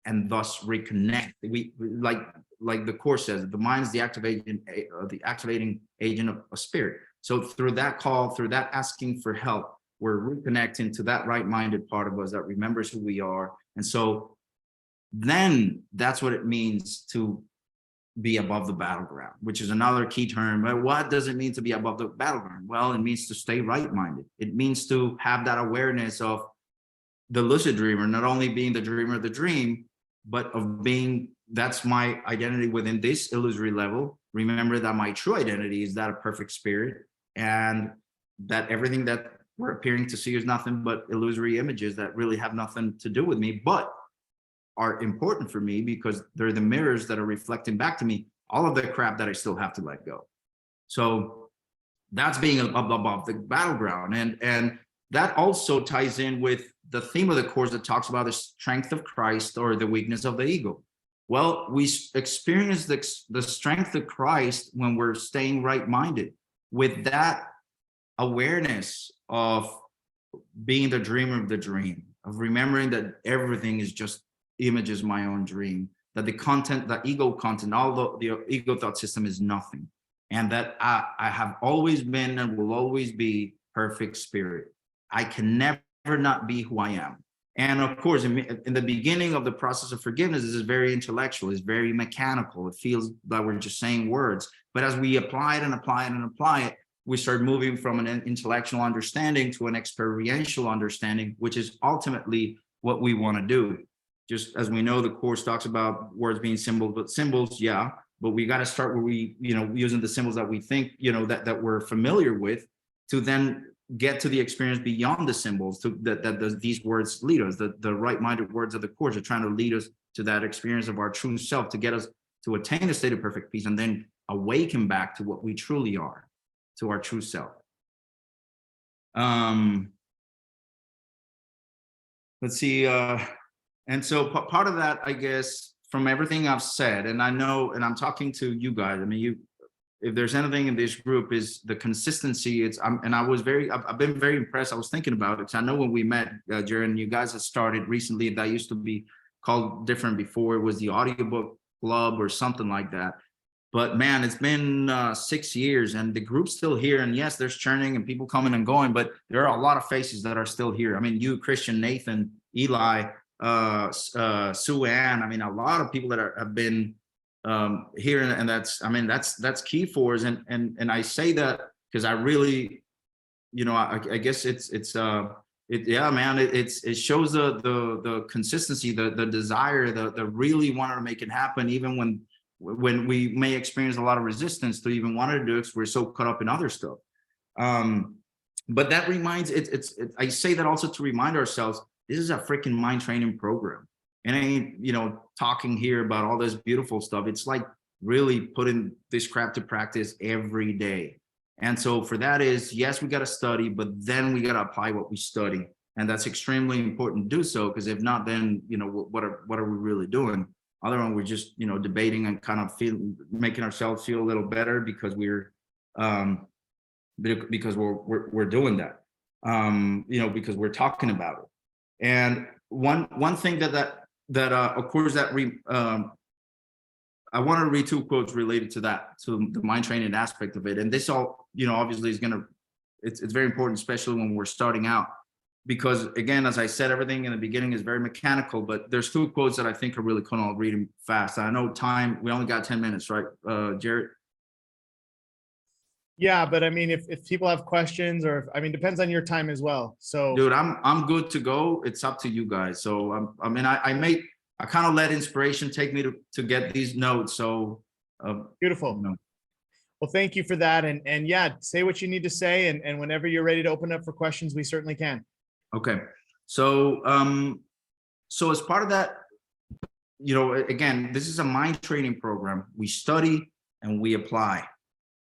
and thus reconnect. We like the Course says, the mind is the activating agent of a spirit. So through that call, through that asking for help, we're reconnecting to that right-minded part of us that remembers who we are. And so then that's what it means to be above the battleground, which is another key term. But what does it mean to be above the battleground? Well, it means to stay right-minded. It means to have that awareness of the lucid dreamer, not only being the dreamer of the dream, but of being, that's my identity within this illusory level. Remember that my true identity is that of perfect spirit, and that everything that we're appearing to see is nothing but illusory images that really have nothing to do with me, but are important for me because they're the mirrors that are reflecting back to me all of the crap that I still have to let go. So that's being above the battleground. And that also ties in with the theme of the course that talks about the strength of Christ or the weakness of the ego. Well, we experience the strength of Christ when we're staying right-minded with that awareness of being the dreamer of the dream, of remembering that everything is just images my own dream, that the content, the ego content, all the ego thought system is nothing, and that I have always been and will always be perfect spirit. I can never not be who I am. And of course, in the beginning of the process of forgiveness, this is very intellectual, it's very mechanical. It feels like we're just saying words. But as we apply it and apply it and apply it, we start moving from an intellectual understanding to an experiential understanding, which is ultimately what we want to do. Just as we know, the course talks about words being symbols, but symbols, yeah, but we got to start where we, using the symbols that we think, that we're familiar with, to then get to the experience beyond the symbols, to these words lead us. The right-minded words of the course are trying to lead us to that experience of our true self, to get us to attain a state of perfect peace, and then awaken back to what we truly are, to our true self. Let's see. And so part of that, I guess, from everything I've said, and I know, and I'm talking to you guys, I mean, if there's anything in this group, is the consistency. I've been very impressed. I was thinking about it because I know when we met, Jared, you guys had started recently, that used to be called different before. It was the audiobook club or something like that. But man, it's been 6 years and the group's still here. And yes, there's churning and people coming and going, but there are a lot of faces that are still here. I mean, you, Christian, Nathan, Eli, Sue Ann, I mean, a lot of people that have been here, and that's key for us. And I say that because I really, I guess it shows the consistency, the desire, the really wanting to make it happen, even when we may experience a lot of resistance to even wanting to do it because we're so caught up in other stuff. But that reminds I say that also to remind ourselves, this is a freaking mind training program. And I ain't, talking here about all this beautiful stuff. It's like really putting this crap to practice every day. And so for that is, yes, we got to study, but then we got to apply what we study. And that's extremely important to do so, because if not, then, what are we really doing? Otherwise, we're just, debating and kind of making ourselves feel a little better because we're doing that, because we're talking about it. And one thing that of course that I want to read two quotes related to that, to the mind training aspect of it. And this all, obviously is it's very important, especially when we're starting out, because again, as I said, everything in the beginning is very mechanical, but there's two quotes that I think are really cool. I'll read them fast. I know time, we only got 10 minutes, right, Jared? Yeah, but I mean, if people have questions, or depends on your time as well. So, dude, I'm good to go. It's up to you guys. So I kind of let inspiration take me to get these notes. So beautiful. Well, thank you for that. And yeah, say what you need to say. And whenever you're ready to open up for questions, we certainly can. Okay. So as part of that, again, this is a mind training program. We study and we apply.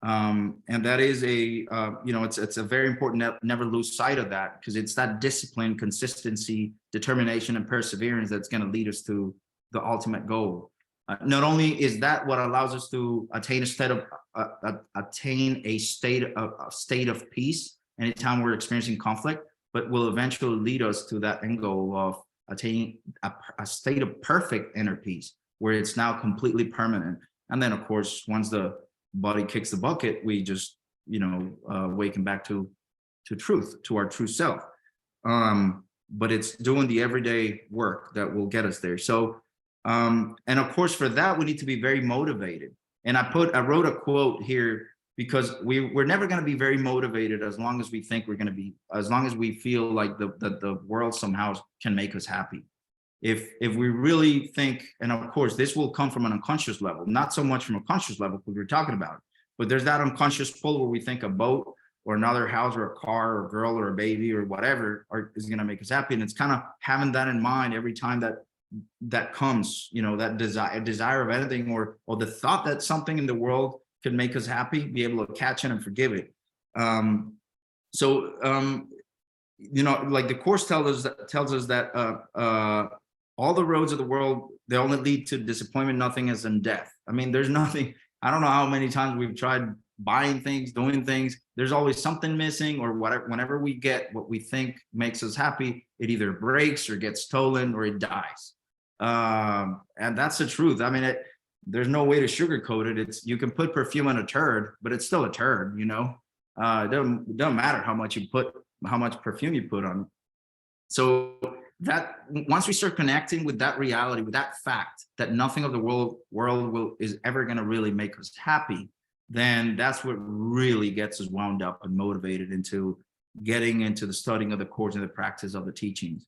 And that is it's a very important, never lose sight of that, because it's that discipline, consistency, determination, and perseverance that's going to lead us to the ultimate goal. Not only is that what allows us to attain a state of peace anytime we're experiencing conflict, but will eventually lead us to that end goal of attaining a state of perfect inner peace, where it's now completely permanent. And then, of course, once the body kicks the bucket, we just, waken back to truth, to our true self. But it's doing the everyday work that will get us there. So, and of course, for that, we need to be very motivated. And I wrote a quote here, because we're never going to be very motivated as long as we think we're going to be, as long as we feel like the world somehow can make us happy. If we really think, and of course, this will come from an unconscious level, not so much from a conscious level, because we're talking about it, but there's that unconscious pull where we think a boat or another house or a car or a girl or a baby or whatever is going to make us happy. And it's kind of having that in mind every time that comes, that desire of anything, or the thought that something in the world could make us happy, be able to catch it and forgive it. Like the Course tells us that all the roads of the world, they only lead to disappointment, nothing else than death. I mean, there's nothing, I don't know how many times we've tried buying things, doing things, there's always something missing, or whatever. Whenever we get what we think makes us happy, it either breaks or gets stolen or it dies. And that's the truth. I mean, there's no way to sugarcoat it. You can put perfume on a turd, but it's still a turd, It doesn't matter how much perfume you put on. So that once we start connecting with that reality, with that fact that nothing of the world is ever going to really make us happy, then that's what really gets us wound up and motivated into getting into the studying of the Course and the practice of the teachings.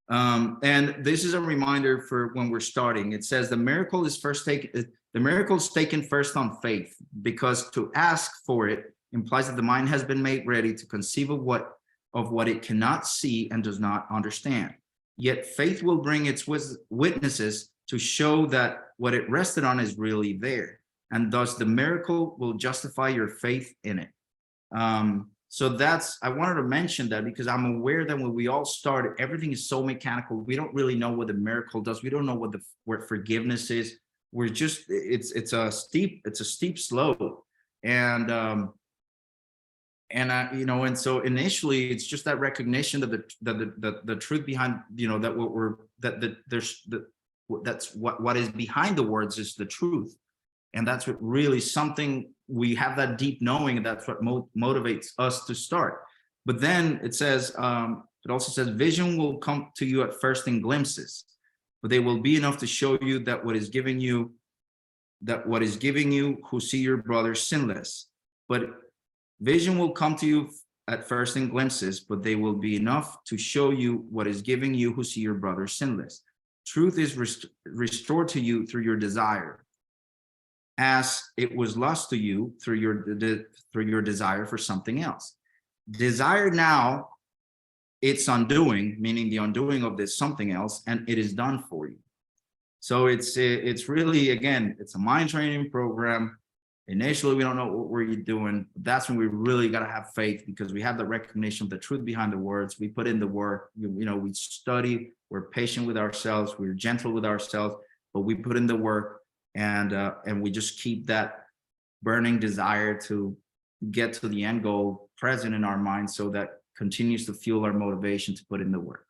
And this is a reminder for when we're starting. It says the miracle is taken first on faith, because to ask for it implies that the mind has been made ready to conceive of what it cannot see and does not understand. Yet faith will bring its witnesses to show that what it rested on is really there, and thus the miracle will justify your faith in it. So I wanted to mention that, because I'm aware that when we all start, everything is so mechanical. We don't really know what the miracle does. We don't know what forgiveness is. We're just, it's a steep slope. And so initially it's just that recognition that the truth behind, that's what is behind the words is the truth. And that's what really something, we have that deep knowing, and that's what motivates us to start. But then it says, it also says, vision will come to you at first in glimpses, but they will be enough to show you that what is giving you who see your brother sinless. But vision will come to you at first in glimpses, but they will be enough to show you what is giving you who see your brother sinless. Truth is restored to you through your desire, as it was lost to you through your desire for something else. Desire now, it's undoing, meaning the undoing of this something else, and it is done for you. So it's really, again, it's a mind training program. Initially, we don't know what we're doing. That's when we really got to have faith, because we have the recognition of the truth behind the words. We put in the work, we study, we're patient with ourselves, we're gentle with ourselves, but we put in the work. And we just keep that burning desire to get to the end goal present in our mind, so that continues to fuel our motivation to put in the work.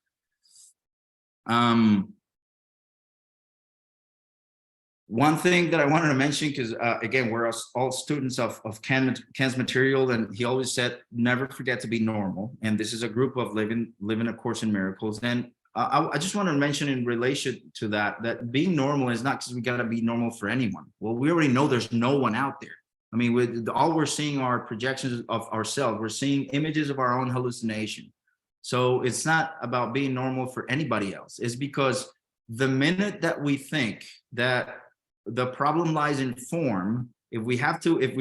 One thing that I wanted to mention, because again, we're all students of Ken's material, and he always said, never forget to be normal. And this is a group of living A Course in Miracles. And I just want to mention in relation to that being normal is not because we got to be normal for anyone. Well, we already know there's no one out there. I mean, all we're seeing are projections of ourselves. We're seeing images of our own hallucination. So it's not about being normal for anybody else. It's because the minute that we think that the problem lies in form, if we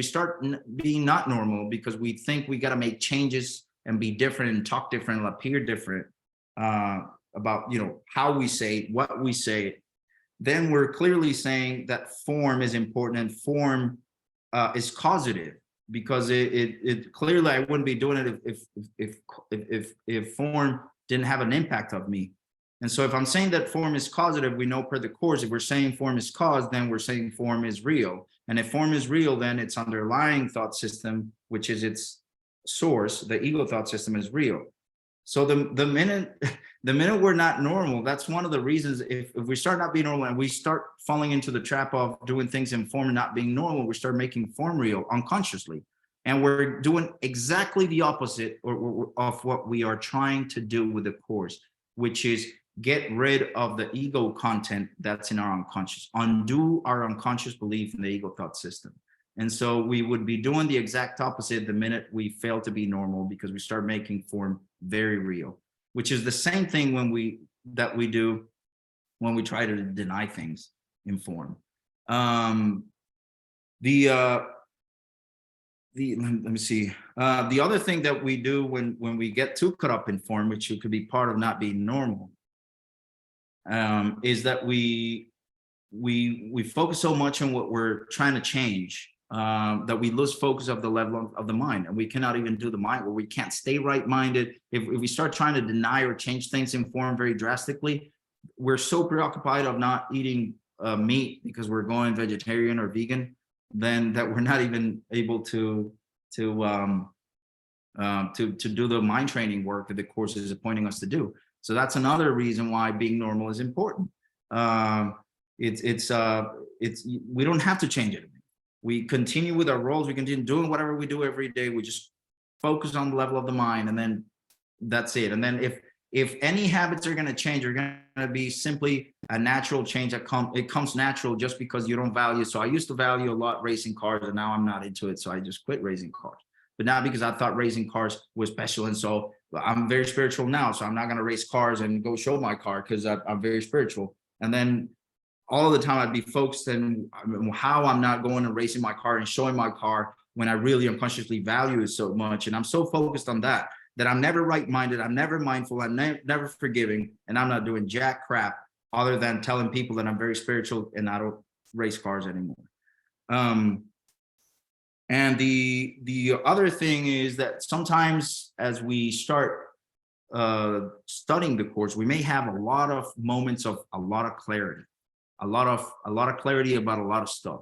start being not normal because we think we got to make changes and be different and talk different and appear different, about how we say it, what we say, then we're clearly saying that form is important, and form is causative, because it clearly, I wouldn't be doing it if form didn't have an impact of me. And so if I'm saying that form is causative, we know per the Course, if we're saying form is cause, then we're saying form is real. And if form is real, then its underlying thought system, which is its source, the ego thought system, is real. So the minute we're not normal, that's one of the reasons, if we start not being normal and we start falling into the trap of doing things in form and not being normal, we start making form real unconsciously. And we're doing exactly the opposite of what we are trying to do with the course, which is get rid of the ego content that's in our unconscious, undo our unconscious belief in the ego thought system. And so we would be doing the exact opposite the minute we fail to be normal, because we start making form very real, which is the same thing that we do when we try to deny things in form. Let me see. The other thing that we do when we get too caught up in form, which could be part of not being normal, is that we focus so much on what we're trying to change, that we lose focus of the level of the mind, and we cannot even do the mind, where we can't stay right-minded. If we start trying to deny or change things in form very drastically, we're so preoccupied of not eating meat because we're going vegetarian or vegan, then that we're not even able to do the mind training work that the course is pointing us to do. So that's another reason why being normal is important. We don't have to change it. We continue with our roles. We continue doing whatever we do every day. We just focus on the level of the mind, and then that's it. And then if any habits are going to change, are going to be simply a natural change that comes natural just because you don't value. So I used to value a lot racing cars, and now I'm not into it. So I just quit racing cars, but not because I thought racing cars was special. And so I'm very spiritual now. So I'm not going to race cars and go show my car because I'm very spiritual. And then all the time I'd be focused on how I'm not going and racing my car and showing my car when I really unconsciously value it so much. And I'm so focused on that I'm never right-minded, I'm never mindful, I'm never forgiving, and I'm not doing jack crap other than telling people that I'm very spiritual and I don't race cars anymore. And the other thing is that sometimes as we start studying the course, we may have a lot of moments of a lot of clarity, a lot of clarity about a lot of stuff.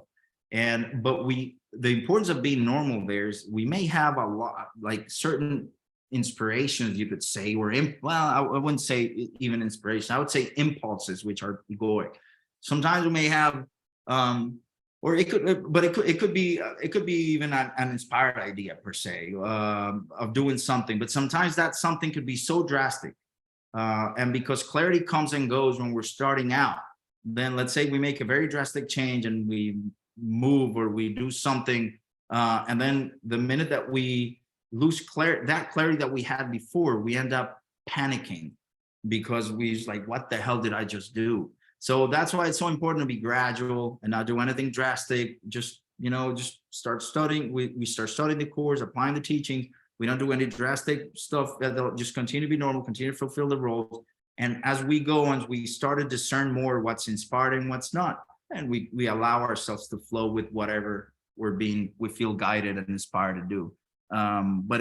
But the importance of being normal there is we may have a lot, like certain inspirations, you could say, or I wouldn't say even inspiration, I would say impulses, which are egoic. Sometimes we may have or it could be even an inspired idea per se, of doing something, but sometimes that something could be so drastic, and because clarity comes and goes when we're starting out, then let's say we make a very drastic change and we move or we do something, and then the minute that we lose that clarity that we had before, we end up panicking because we like, what the hell did I just do? So that's why it's so important to be gradual and not do anything drastic. Just start studying. We start studying the course, applying the teaching. We don't do any drastic stuff. They'll just continue to be normal, continue to fulfill the roles. And as we go on, we start to discern more what's inspired and what's not. And we allow ourselves to flow with whatever we feel guided and inspired to do. But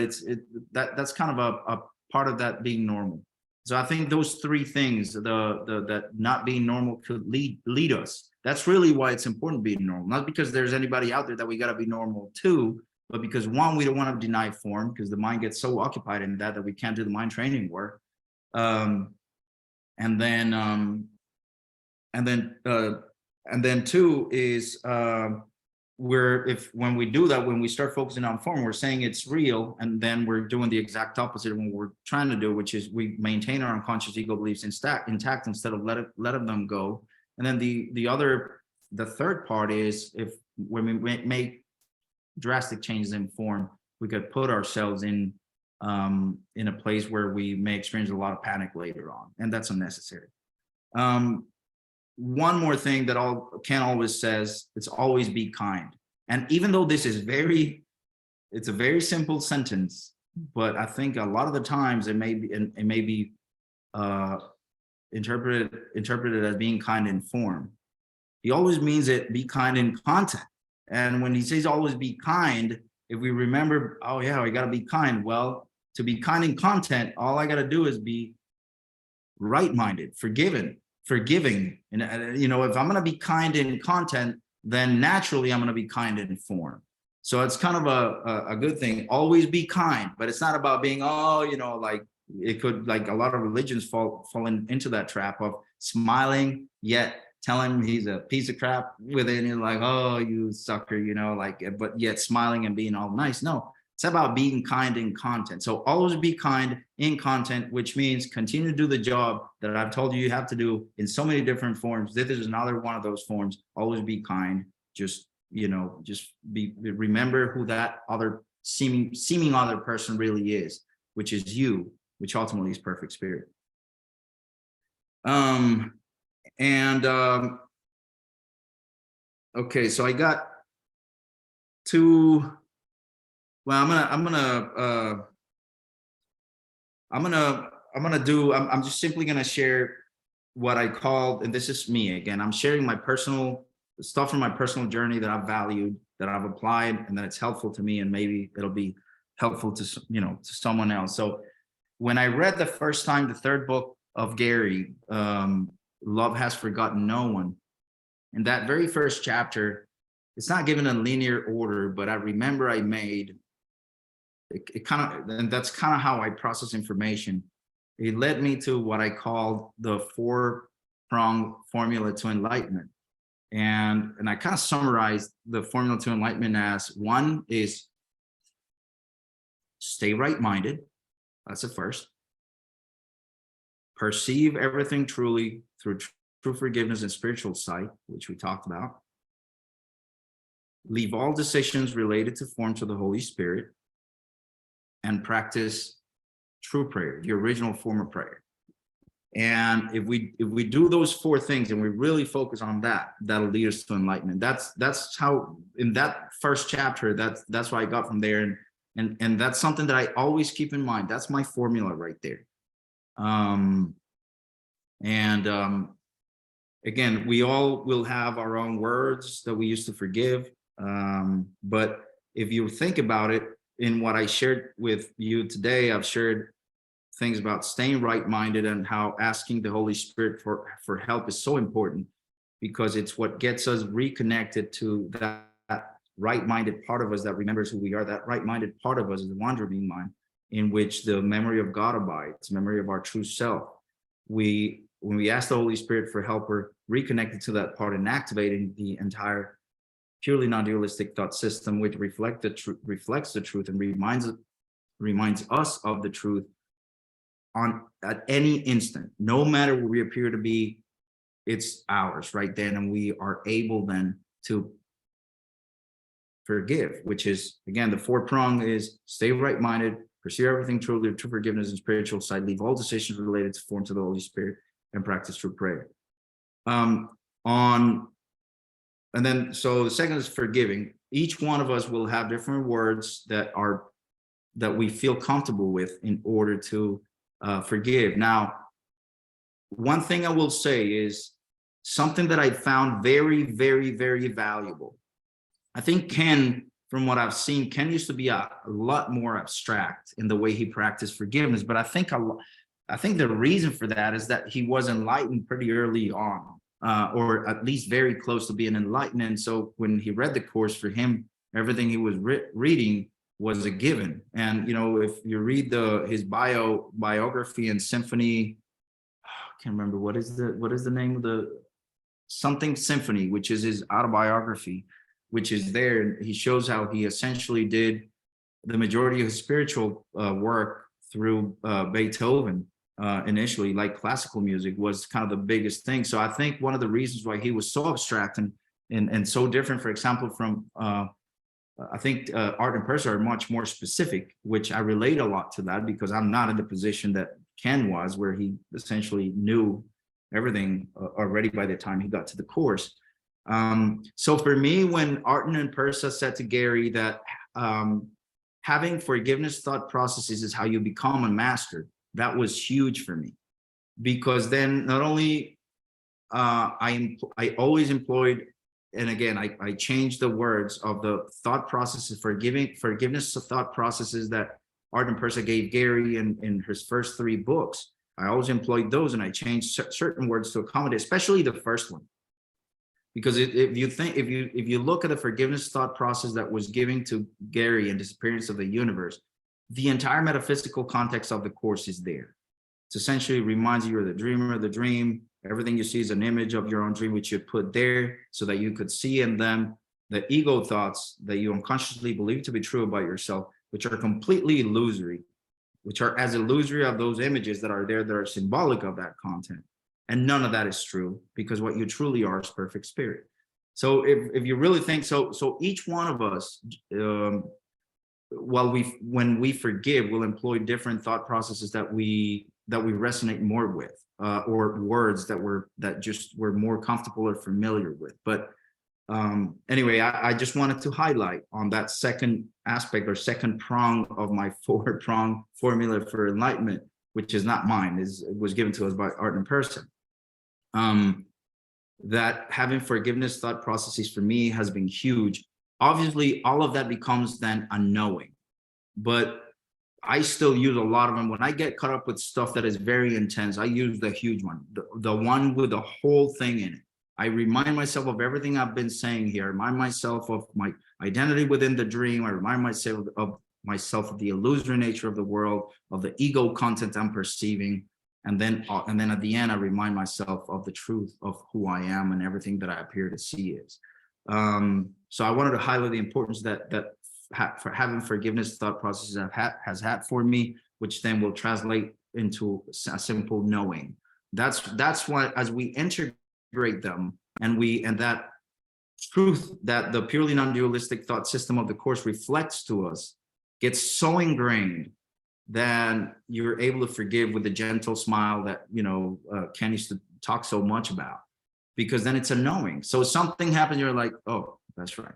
that's kind of a part of that being normal. So I think those three things, that not being normal could lead us. That's really why it's important being normal. Not because there's anybody out there that we got to be normal to, but because one, we don't want to deny form because the mind gets so occupied in that we can't do the mind training work. And then two is when we do that, when we start focusing on form, we're saying it's real, and then we're doing the exact opposite of what we're trying to do, which is we maintain our unconscious ego beliefs intact instead of letting them go. And then the third part is when we make drastic changes in form, we could put ourselves in a place where we may experience a lot of panic later on, and that's unnecessary. One more thing that Ken always says, it's always be kind. And even though this is it's a very simple sentence, but I think a lot of the times it may be interpreted as being kind in form. He always means it, be kind in content. And when he says always be kind, if we remember, oh yeah, I got to be kind. Well, to be kind in content, all I got to do is be right-minded, forgiving. And if I'm going to be kind in content, then naturally I'm going to be kind in form. So it's kind of a good thing. Always be kind, but it's not about being, like it could, like a lot of religions fall into that trap of smiling, yet tell him he's a piece of crap within, you're like, oh, you sucker, you know, like, but yet smiling and being all nice. No, it's about being kind in content. So always be kind in content, which means continue to do the job that I've told you have to do in so many different forms. This is another one of those forms. Always be kind. Just, you know, just remember who that other seeming other person really is, which is you, which ultimately is perfect spirit. Okay, so I got two. Well, I'm just simply gonna share what I called, and this is me again. I'm sharing my personal stuff from my personal journey that I've valued, that I've applied, and that it's helpful to me, and maybe it'll be helpful to, you know, to someone else. So when I read the first time the third book of Gary, Love Has Forgotten No One, in that very first chapter, it's not given a linear order, but I remember I made it kind of, and that's kind of how I process information. It led me to what I called the 4-prong formula to enlightenment. And I kind of summarized the formula to enlightenment as: one is stay right-minded. That's the first. Perceive everything truly through true forgiveness and spiritual sight, which we talked about. Leave all decisions related to form to the Holy Spirit, and practice true prayer, the original form of prayer. And if we do those 4 things and we really focus on that, that'll lead us to enlightenment. That's how, in that first chapter, that's what I got from there. And that's something that I always keep in mind. That's my formula right there. Again, we all will have our own words that we used to forgive. But if you think about it, in what I shared with you today, I've shared things about staying right-minded and how asking the Holy Spirit for help is so important, because it's what gets us reconnected to that right-minded part of us that remembers who we are. That right-minded part of us is the wandering mind, in which the memory of God abides, memory of our true self. When we ask the Holy Spirit for help, we're reconnected to that part and activating the entire purely non-dualistic thought system, which reflects the truth and reminds us of the truth at any instant, no matter where we appear to be. It's ours right then, and we are able then to forgive, which is, again, the 4-prong is stay right-minded, pursue everything truly, true forgiveness and spiritual sight, leave all decisions related to form to the Holy Spirit, and practice true prayer. And then, so the second is forgiving. Each one of us will have different words that we feel comfortable with in order to forgive. Now, one thing I will say is something that I found very, very, very valuable. I think Ken, from what I've seen, Ken used to be a lot more abstract in the way he practiced forgiveness. But I think the reason for that is that he was enlightened pretty early on. Or at least very close to being enlightened. And so when he read the course, for him, everything he was reading was a given. And, you know, if you read his biography and symphony, I can't remember what is the name of the something symphony, which is his autobiography, which is there. He shows how he essentially did the majority of his spiritual work through Beethoven. Initially, like classical music was kind of the biggest thing. So I think one of the reasons why he was so abstract and so different, for example, from I think Art and Persa are much more specific, which I relate a lot to that, because I'm not in the position that Ken was, where he essentially knew everything already by the time he got to the course. So for me, when Arten and Persa said to Gary that having forgiveness thought processes is how you become a master, that was huge for me, because then not only I always employed, and again, I changed the words of the thought processes, forgiveness thought processes that Art and Persa gave Gary in his first 3 books. I always employed those, and I changed certain words to accommodate, especially the first one. Because if you look at the forgiveness thought process that was given to Gary and Disappearance of the Universe, the entire metaphysical context of the course is there. It essentially reminds you you're the dreamer of the dream. Everything you see is an image of your own dream, which you put there so that you could see in them the ego thoughts that you unconsciously believe to be true about yourself, which are completely illusory, which are as illusory of those images that are there that are symbolic of that content. And none of that is true, because what you truly are is perfect spirit. So if you really think so each one of us, when we forgive, we'll employ different thought processes that we resonate more with, or words that we're more comfortable or familiar with. But anyway, I just wanted to highlight on that second aspect or second prong of my 4-prong formula for enlightenment, which is not mine, it was given to us by Art in Person. That having forgiveness thought processes for me has been huge. Obviously, all of that becomes then a knowing, but I still use a lot of them. When I get caught up with stuff that is very intense, I use the huge one, the one with the whole thing in it. I remind myself of everything I've been saying here. I remind myself of my identity within the dream. I remind myself of the illusory nature of the world, of the ego content I'm perceiving. And then at the end, I remind myself of the truth of who I am and everything that I appear to see is. So I wanted to highlight the importance that for having forgiveness thought processes has had for me, which then will translate into a simple knowing. That's why, as we integrate them and that truth that the purely non-dualistic thought system of the Course reflects to us gets so ingrained, then you're able to forgive with the gentle smile that Ken used to talk so much about, because then it's a knowing. So something happened, you're like, oh, that's right.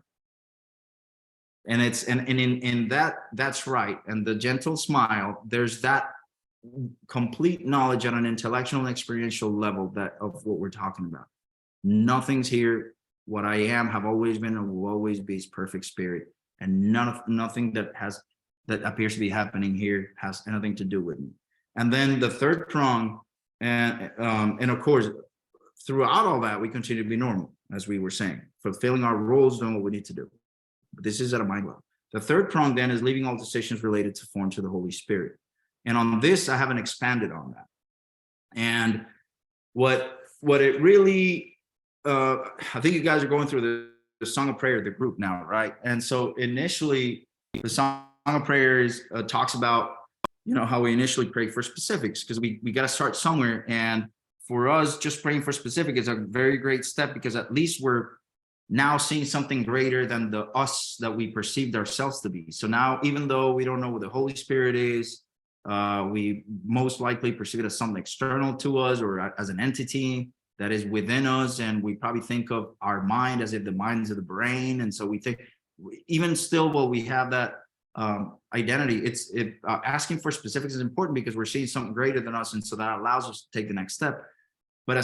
And it's in that's right. And the gentle smile, there's that complete knowledge on an intellectual and experiential level of what we're talking about. Nothing's here. What I am, have always been, and will always be is perfect spirit. And nothing that appears to be happening here has anything to do with me. And then the third prong, and of course, throughout all that, we continue to be normal, as we were saying, fulfilling our roles, doing what we need to do. But this is at a mind level. The third prong then is leaving all decisions related to form to the Holy Spirit. And on this, I haven't expanded on that. And what it really, I think you guys are going through the Song of Prayer, the group now, right? And so initially, the Song of Prayer talks about, how we initially pray for specifics, because we got to start somewhere. And for us, just praying for specific is a very great step, because at least we're now seeing something greater than the us that we perceived ourselves to be. So now, even though we don't know what the Holy Spirit is, we most likely perceive it as something external to us, or as an entity that is within us. And we probably think of our mind as if the mind is of the brain. And so we think, even still, while we have that identity, asking for specifics is important, because we're seeing something greater than us. And so that allows us to take the next step. But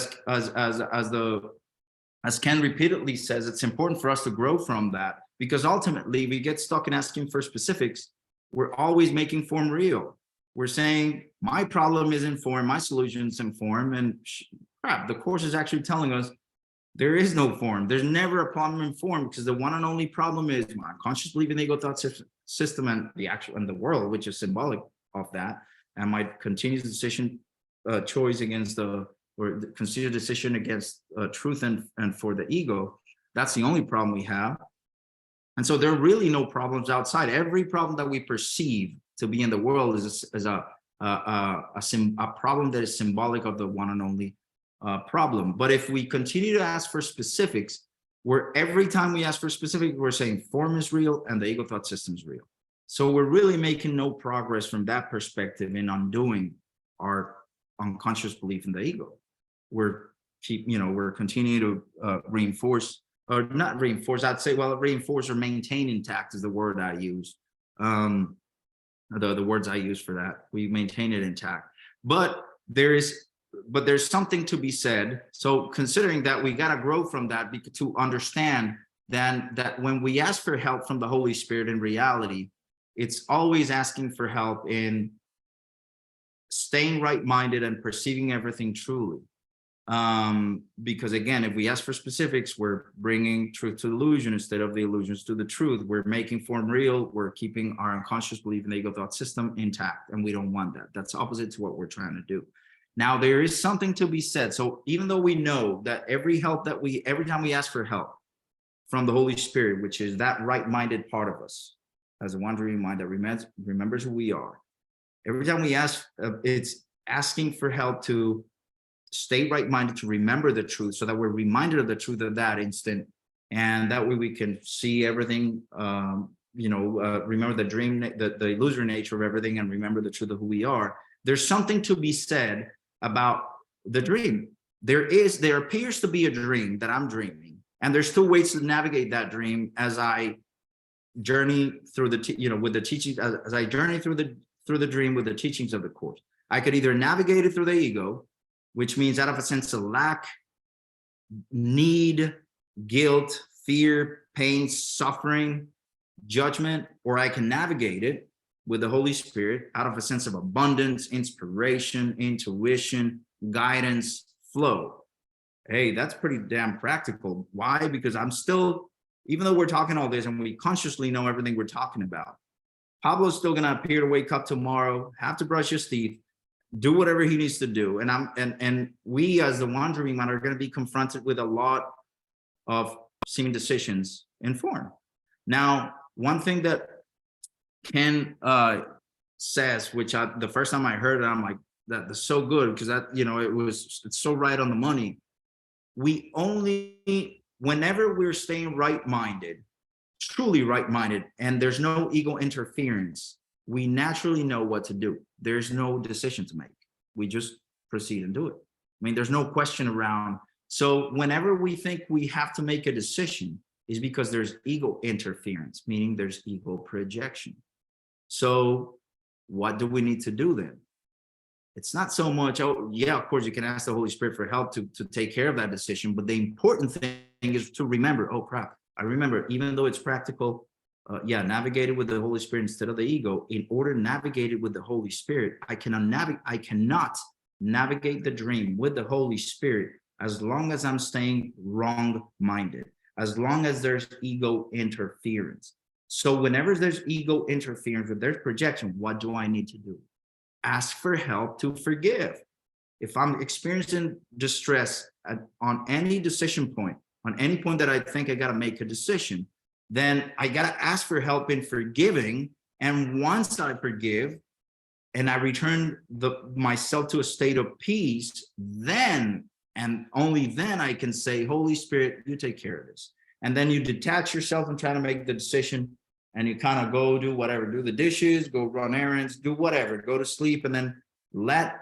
as Ken repeatedly says, it's important for us to grow from that, because ultimately we get stuck in asking for specifics. We're always making form real. We're saying, my problem is in form, my solution's in form, and crap, the Course is actually telling us there is no form. There's never a problem in form, because the one and only problem is my unconscious belief in the ego thought system and the world, which is symbolic of that, and my continuous decision choice against or consider decision against truth and for the ego. That's the only problem we have. And so there are really no problems outside. Every problem that we perceive to be in the world is a problem that is symbolic of the one and only problem. But if we continue to ask for specifics, where every time we ask for specific, we're saying form is real and the ego thought system is real. So we're really making no progress from that perspective in undoing our unconscious belief in the ego. We're continuing to reinforce, or not reinforce, I'd say, reinforce or maintain intact is the word I use. The words I use for that, we maintain it intact. But there's something to be said. So considering that, we got to grow from that to understand then that when we ask for help from the Holy Spirit, in reality, it's always asking for help in staying right-minded and perceiving everything truly. Because again, if we ask for specifics, we're bringing truth to illusion instead of the illusions to the truth. We're making form real. We're keeping our unconscious belief in the ego thought system intact, and we don't want that. That's opposite to what we're trying to do. Now, there is something to be said. So even though we know that every time we ask for help from the Holy Spirit, which is that right-minded part of us, as a wandering mind that remembers who we are, every time we ask, it's asking for help to stay right-minded, to remember the truth, so that we're reminded of the truth of that instant, and that way we can see everything. Remember the dream, the illusory nature of everything, and remember the truth of who we are. There's something to be said about the dream. There appears to be a dream that I'm dreaming, and there's two ways to navigate that dream as I journey through with the teachings, as I journey through the dream with the teachings of the course. I could either navigate it through the ego, which means out of a sense of lack, need, guilt, fear, pain, suffering, judgment, or I can navigate it with the Holy Spirit out of a sense of abundance, inspiration, intuition, guidance, flow. Hey, that's pretty damn practical. Why? Because I'm still, even though we're talking all this and we consciously know everything we're talking about, Pablo's still going to appear to wake up tomorrow, have to brush his teeth, do whatever he needs to do. And we as the wandering mind are going to be confronted with a lot of seeming decisions in form. Now, one thing that Ken says, which the first time I heard it, I'm like, that's so good, because it's so right on the money. We only, whenever we're staying right-minded, truly right-minded, and there's no ego interference, we naturally know what to do. There's no decision to make. We just proceed and do it. I mean, there's no question around. So whenever we think we have to make a decision, is because there's ego interference, meaning there's ego projection. So what do we need to do then? It's not so much, oh, yeah, of course, you can ask the Holy Spirit for help to take care of that decision. But the important thing is to remember, oh, crap, I remember, even though it's practical, navigate it with the Holy Spirit instead of the ego. In order to navigate it with the Holy Spirit, I cannot navigate the dream with the Holy Spirit as long as I'm staying wrong-minded, as long as there's ego interference. So whenever there's ego interference, if there's projection, what do I need to do? Ask for help to forgive. If I'm experiencing distress on any decision point, on any point that I think I got to make a decision, then I got to ask for help in forgiving. And once I forgive and I return myself to a state of peace, then and only then I can say, Holy Spirit, you take care of this. And then you detach yourself and try to make the decision, and you kind of go do whatever, do the dishes, go run errands, do whatever, go to sleep, and then let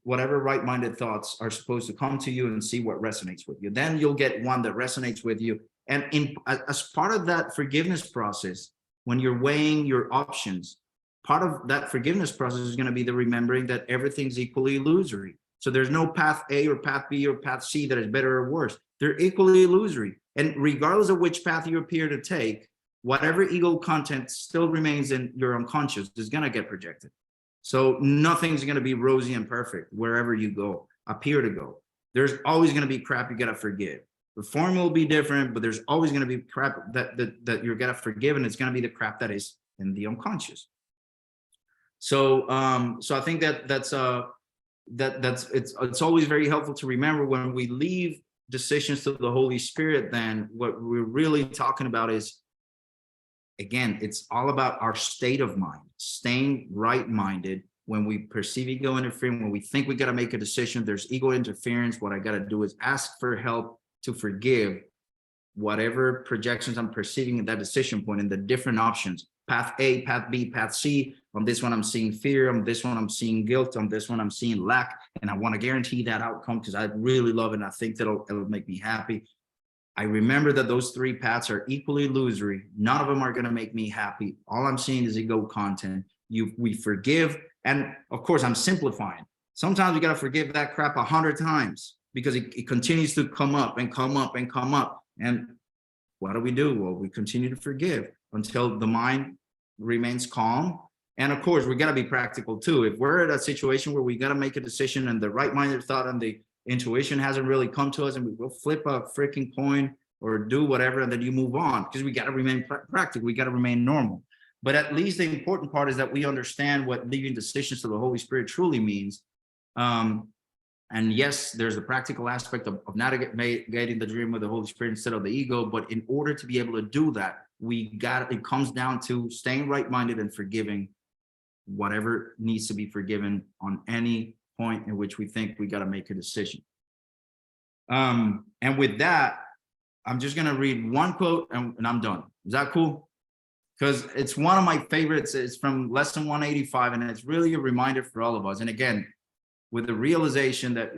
whatever right-minded thoughts are supposed to come to you and see what resonates with you. Then you'll get one that resonates with you. And as part of that forgiveness process, when you're weighing your options, part of that forgiveness process is going to be the remembering that everything's equally illusory. So there's no path A or path B or path C that is better or worse. They're equally illusory. And regardless of which path you appear to take, whatever ego content still remains in your unconscious is going to get projected. So nothing's going to be rosy and perfect wherever you go, appear to go. There's always going to be crap you got to forgive. The form will be different, but there's always going to be crap that you're going to forgive, and it's going to be the crap that is in the unconscious. So I think that's it's always very helpful to remember when we leave decisions to the Holy Spirit. Then what we're really talking about is, again, it's all about our state of mind, staying right-minded. When we perceive ego interfering, when we think we got to make a decision, there's ego interference. What I got to do is ask for help to forgive whatever projections I'm perceiving at that decision point in the different options. Path A, path B, path C. On this one, I'm seeing fear. On this one, I'm seeing guilt. On this one, I'm seeing lack. And I want to guarantee that outcome because I really love it and I think that it'll make me happy. I remember that those three paths are equally illusory. None of them are going to make me happy. All I'm seeing is ego content. We forgive. And of course, I'm simplifying. Sometimes we got to forgive that crap 100 times because it continues to come up and come up and come up. And what do? Well, we continue to forgive until the mind remains calm. And of course, we got to be practical too. If we're at a situation where we got to make a decision and the right-minded thought and the intuition hasn't really come to us, and we will flip a freaking coin or do whatever, and then you move on, because we got to remain practical. We got to remain normal. But at least the important part is that we understand what leaving decisions to the Holy Spirit truly means. And yes, there's the practical aspect of navigating the dream with the Holy Spirit instead of the ego. But in order to be able to do that, it comes down to staying right-minded and forgiving whatever needs to be forgiven on any point in which we think we got to make a decision. And with that, I'm just going to read one quote and I'm done. Is that cool? Because it's one of my favorites. It's from lesson 185, and it's really a reminder for all of us. And again, with the realization that,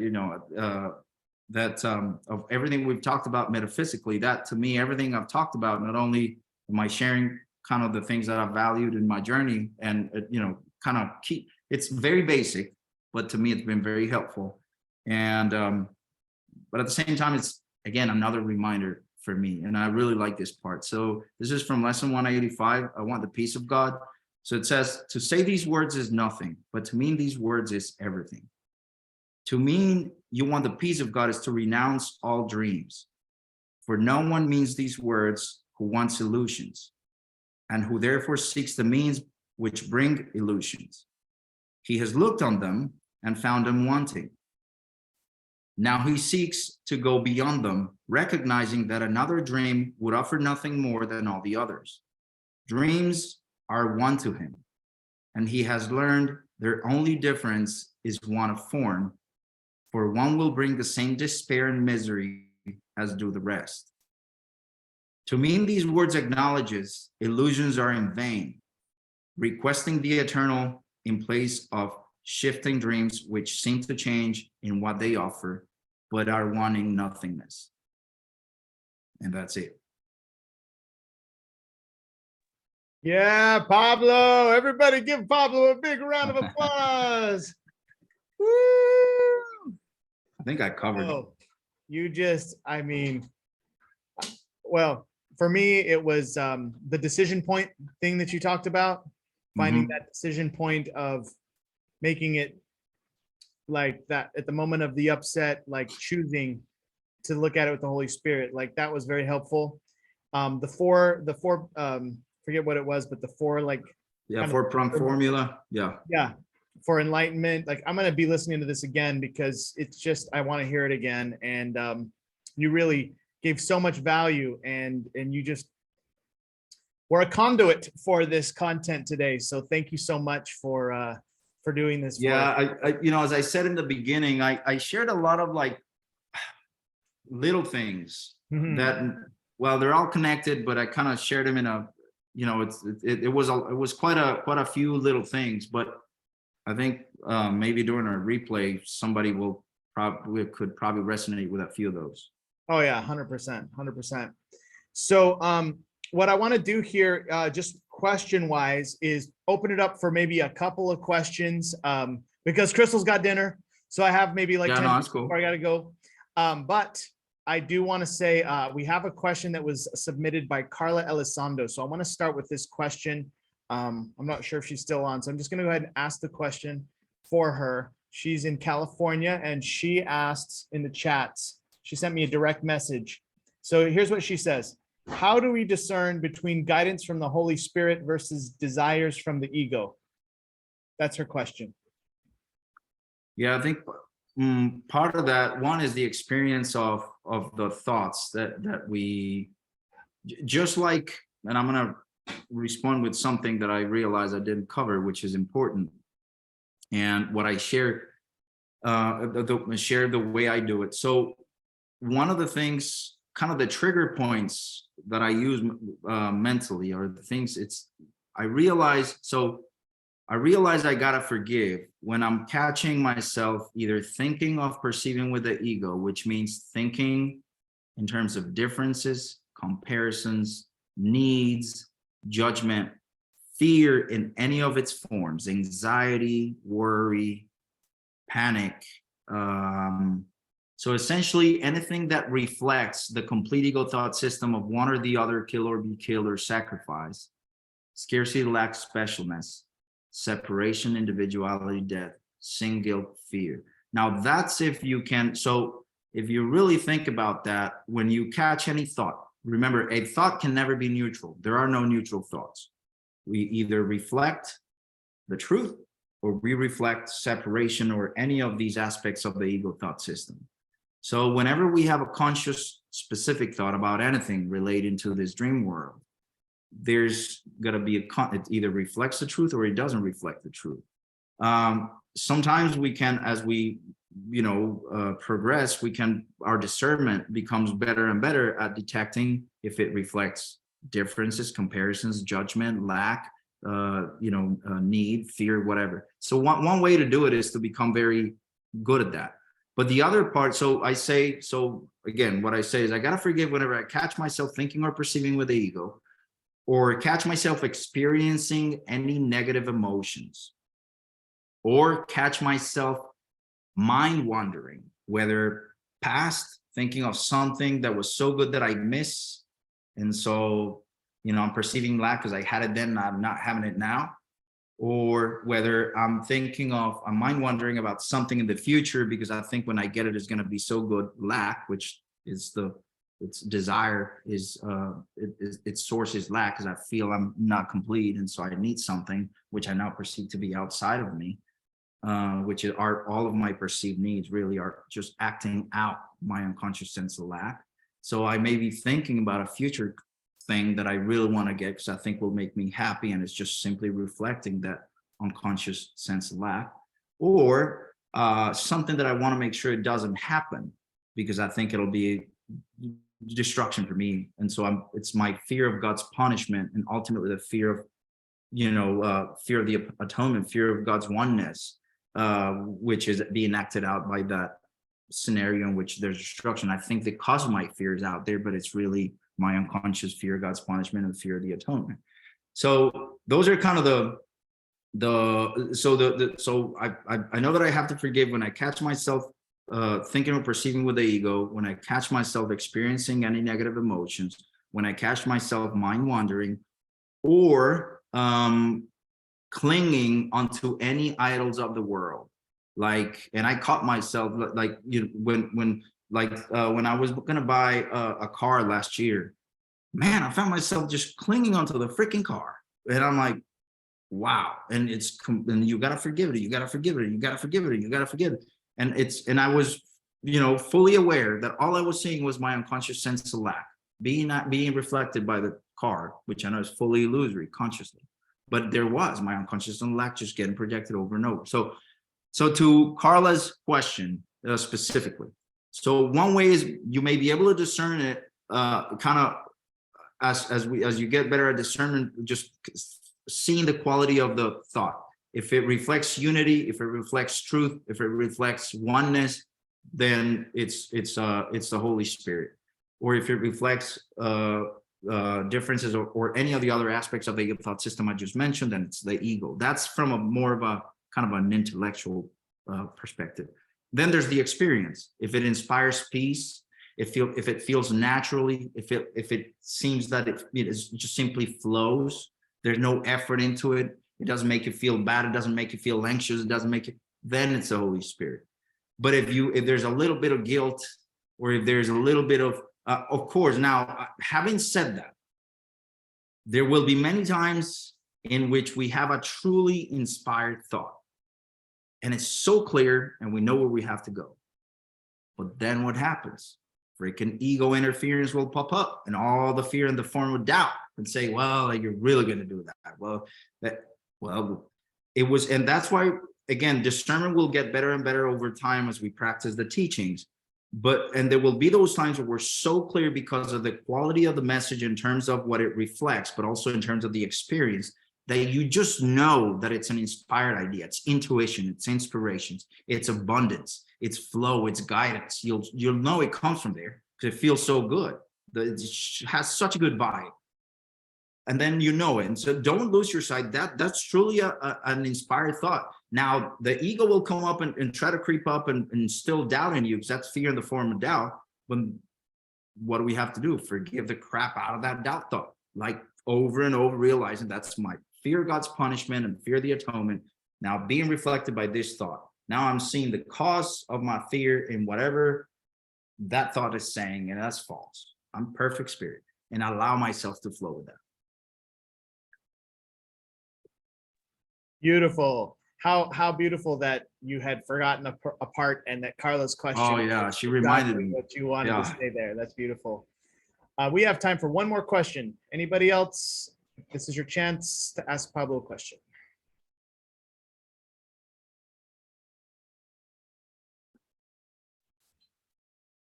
of everything we've talked about metaphysically, that to me, everything I've talked about, not only am I sharing kind of the things that I've valued in my journey and, kind of it's very basic, but to me, it's been very helpful. And, but at the same time, it's, again, another reminder for me. And I really like this part. So this is from lesson 185. I want the peace of God. So it says, to say these words is nothing, but to mean these words is everything. To mean you want the peace of God is to renounce all dreams. For no one means these words who wants illusions, and who therefore seeks the means which bring illusions. He has looked on them and found them wanting. Now he seeks to go beyond them, recognizing that another dream would offer nothing more than all the others. Dreams are one to him, and he has learned their only difference is one of form, for one will bring the same despair and misery as do the rest. To mean these words acknowledges illusions are in vain, requesting the eternal in place of shifting dreams which seem to change in what they offer, but are wanting nothingness. And that's it. Yeah, Pablo. Everybody give Pablo a big round of applause. Woo! I think I covered it. You just, well, for me, it was the decision point thing that you talked about, finding that decision point of making it like that at the moment of the upset, like choosing to look at it with the Holy Spirit. Like that was very helpful. The four, forget what it was, but the four, like, four-pronged formula. Yeah. For enlightenment. Like I'm going to be listening to this again because it's just, I want to hear it again. And you really gave so much value, and you just were a conduit for this content today. So thank you so much for doing this. Yeah. I as I said in the beginning, I shared a lot of like little things that, well, they're all connected, but I kind of shared them in a, it was quite a few little things, but I think maybe during our replay, somebody could probably resonate with a few of those. Oh yeah, 100%. So what I want to do here, just question wise, is open it up for maybe a couple of questions, because Crystal's got dinner. So I have maybe like 10 minutes before I got to go. But I do want to say we have a question that was submitted by Carla Elizondo. So I want to start with this question. I'm not sure if she's still on, so I'm just going to go ahead and ask the question for her. She's in California, and she asked in the chats, she sent me a direct message. So here's what she says. How do we discern between guidance from the Holy Spirit versus desires from the ego? That's her question. Yeah, I think part of that one is the experience of the thoughts that we just like, and I'm going to respond with something that I realized I didn't cover, which is important. And what I share the way I do it. So one of the things, kind of the trigger points that I use mentally, are the things I realize I gotta forgive when I'm catching myself either thinking of perceiving with the ego, which means thinking in terms of differences, comparisons, needs, judgment, fear in any of its forms, anxiety, worry, panic. So essentially anything that reflects the complete ego thought system of one or the other, kill or be killed or sacrifice, scarcity, lack, specialness, separation, individuality, death, sin, guilt, fear. Now that's if you can. So if you really think about that, when you catch any thought, remember, a thought can never be neutral. There are no neutral thoughts. We either reflect the truth or we reflect separation or any of these aspects of the ego thought system. So whenever we have a conscious specific thought about anything relating to this dream world, there's going to be it either reflects the truth or it doesn't reflect the truth. Sometimes we can, as we progress, our discernment becomes better and better at detecting if it reflects differences, comparisons, judgment, lack, need, fear, whatever. So one way to do it is to become very good at that. But the other part, so again, what I say is I got to forgive whenever I catch myself thinking or perceiving with the ego, or catch myself experiencing any negative emotions, or catch myself mind wandering, whether past, thinking of something that was so good that I miss. And so, I'm perceiving lack because I had it then, I'm not having it now. Or whether I'm mind wandering about something in the future because I think when I get it, it's going to be so good. Lack, which is its desire its source is lack, because I feel I'm not complete. And so I need something which I now perceive to be outside of me, which are all of my perceived needs really are just acting out my unconscious sense of lack. So I may be thinking about a future thing that I really want to get because I think will make me happy, and it's just simply reflecting that unconscious sense of lack. Or something that I want to make sure it doesn't happen because I think it'll be destruction for me. And so it's my fear of God's punishment, and ultimately the fear of fear of the atonement, fear of God's oneness, which is being acted out by that scenario in which there's destruction. I think the cause of my fear is out there, but it's really my unconscious fear of God's punishment and fear of the atonement. So those are kind of so I know that I have to forgive when I catch myself thinking or perceiving with the ego, when I catch myself experiencing any negative emotions, when I catch myself mind wandering, or clinging onto any idols of the world. And I caught myself when I was gonna buy a car last year, man, I found myself just clinging onto the freaking car, and I'm like, wow. And and you gotta forgive it. You gotta forgive it. You gotta forgive it. You gotta forgive it. And I was, fully aware that all I was seeing was my unconscious sense of lack not being reflected by the car, which I know is fully illusory consciously, but there was my unconscious and lack just getting projected over and over. So to Carla's question specifically, so one way is you may be able to discern it kind of as you get better at discernment, just seeing the quality of the thought. If it reflects unity, if it reflects truth, if it reflects oneness, then it's the Holy Spirit. Or if it reflects differences or any of the other aspects of the thought system I just mentioned, then it's the ego. That's from a more of a kind of an intellectual perspective. Then there's the experience. If it inspires peace, if it feels naturally, if it seems that it just simply flows, there's no effort into it, it doesn't make you feel bad, it doesn't make you feel anxious, it doesn't make it, then it's the Holy Spirit. But if there's a little bit of guilt, or if there's a little bit of course, now having said that, there will be many times in which we have a truly inspired thought, and it's so clear and we know where we have to go. But then what happens? Freaking ego interference will pop up, and all the fear in the form of doubt, and say, well, you're really going to do that. And that's why, again, discernment will get better and better over time as we practice the teachings. And there will be those times where we're so clear because of the quality of the message in terms of what it reflects, but also in terms of the experience, that you just know that it's an inspired idea. It's intuition, it's inspirations, it's abundance, it's flow, it's guidance. You'll know it comes from there because it feels so good. It has such a good vibe. And then you know it. And so don't lose your sight. That's truly an inspired thought. Now, the ego will come up and try to creep up and instill doubt in you, because that's fear in the form of doubt. But what do we have to do? Forgive the crap out of that doubt thought, like over and over, realizing that's my fear of God's punishment and fear of the atonement. Now being reflected by this thought. Now I'm seeing the cause of my fear in whatever that thought is saying, and that's false. I'm perfect spirit, and I allow myself to flow with that. Beautiful. how beautiful that you had forgotten a part and that Carla's question. Oh yeah, she exactly reminded me. what you wanted to Yeah. say there. That's beautiful. We have time for one more question. Anybody else? This is your chance to ask Pablo a question.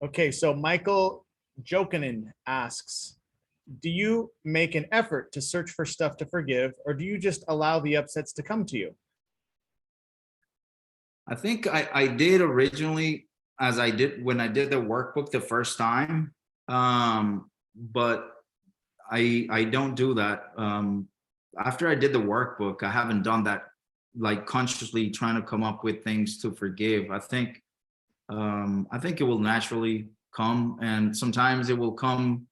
Okay, so Michael Jokinen asks, do you make an effort to search for stuff to forgive, or do you just allow the upsets to come to you? I think I did originally, as I did when I did the workbook the first time, but I don't do that. After I did the workbook, I haven't done that, like consciously trying to come up with things to forgive. I think it will naturally come, and sometimes it will come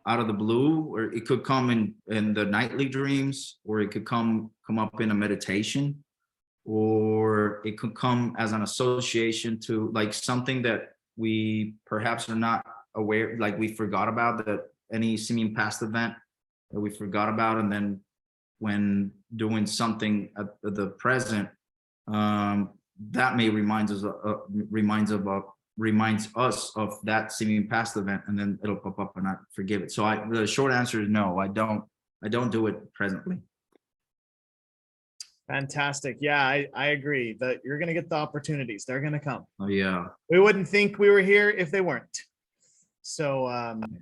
out of the blue, or it could come in the nightly dreams, or it could come up in a meditation, or it could come as an association to like something that we perhaps are not aware, like we forgot about, that any seeming past event that we forgot about, and then when doing something at the present, that may reminds us of that seeming past event, and then it'll pop up and I forgive it. So the short answer is no, I don't do it presently. Fantastic. Yeah, I agree that you're going to get the opportunities. They're going to come. Oh yeah. We wouldn't think we were here if they weren't. So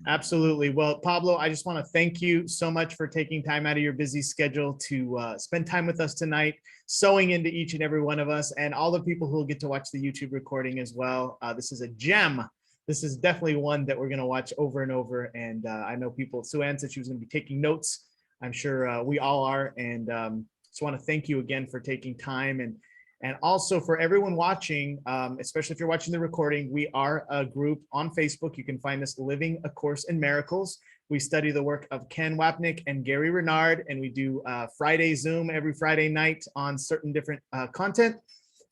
absolutely. Well, Pablo, I just want to thank you so much for taking time out of your busy schedule to spend time with us tonight, sewing into each and every one of us, and all the people who will get to watch the YouTube recording as well. This is a gem. This is definitely one that we're going to watch over and over. And I know people, Sue Ann said she was going to be taking notes. I'm sure we all are. And just want to thank you again for taking time, and also for everyone watching, especially if you're watching the recording. We are a group on Facebook. You can find us, Living A Course in Miracles. We study the work of Ken Wapnick and Gary Renard, and we do Friday Zoom every Friday night on certain different content.